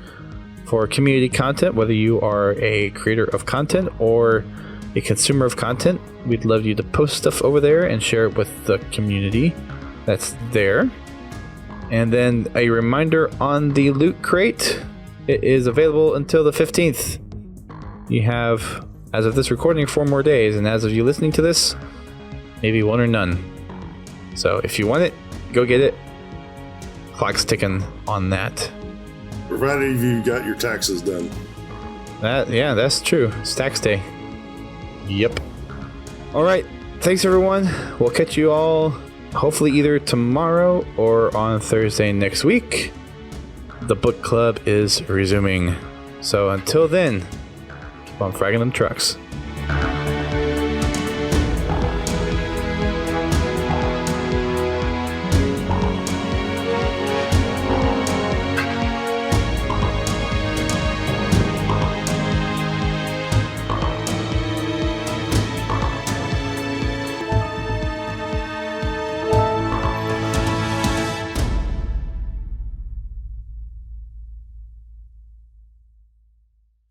for community content, whether you are a creator of content or a consumer of content. We'd love you to post stuff over there and share it with the community that's there. And then a reminder on the Loot Crate. It is available until the 15th. You have, as of this recording, 4 more days. And as of you listening to this, maybe 1 or none. So if you want it, go get it. Clock's ticking on that. Provided you got your taxes done. Yeah, that's true. It's tax day. Yep. All right. Thanks, everyone. We'll catch you all hopefully either tomorrow or on Thursday next week. The book club is resuming. So until then, keep on fragging them trucks.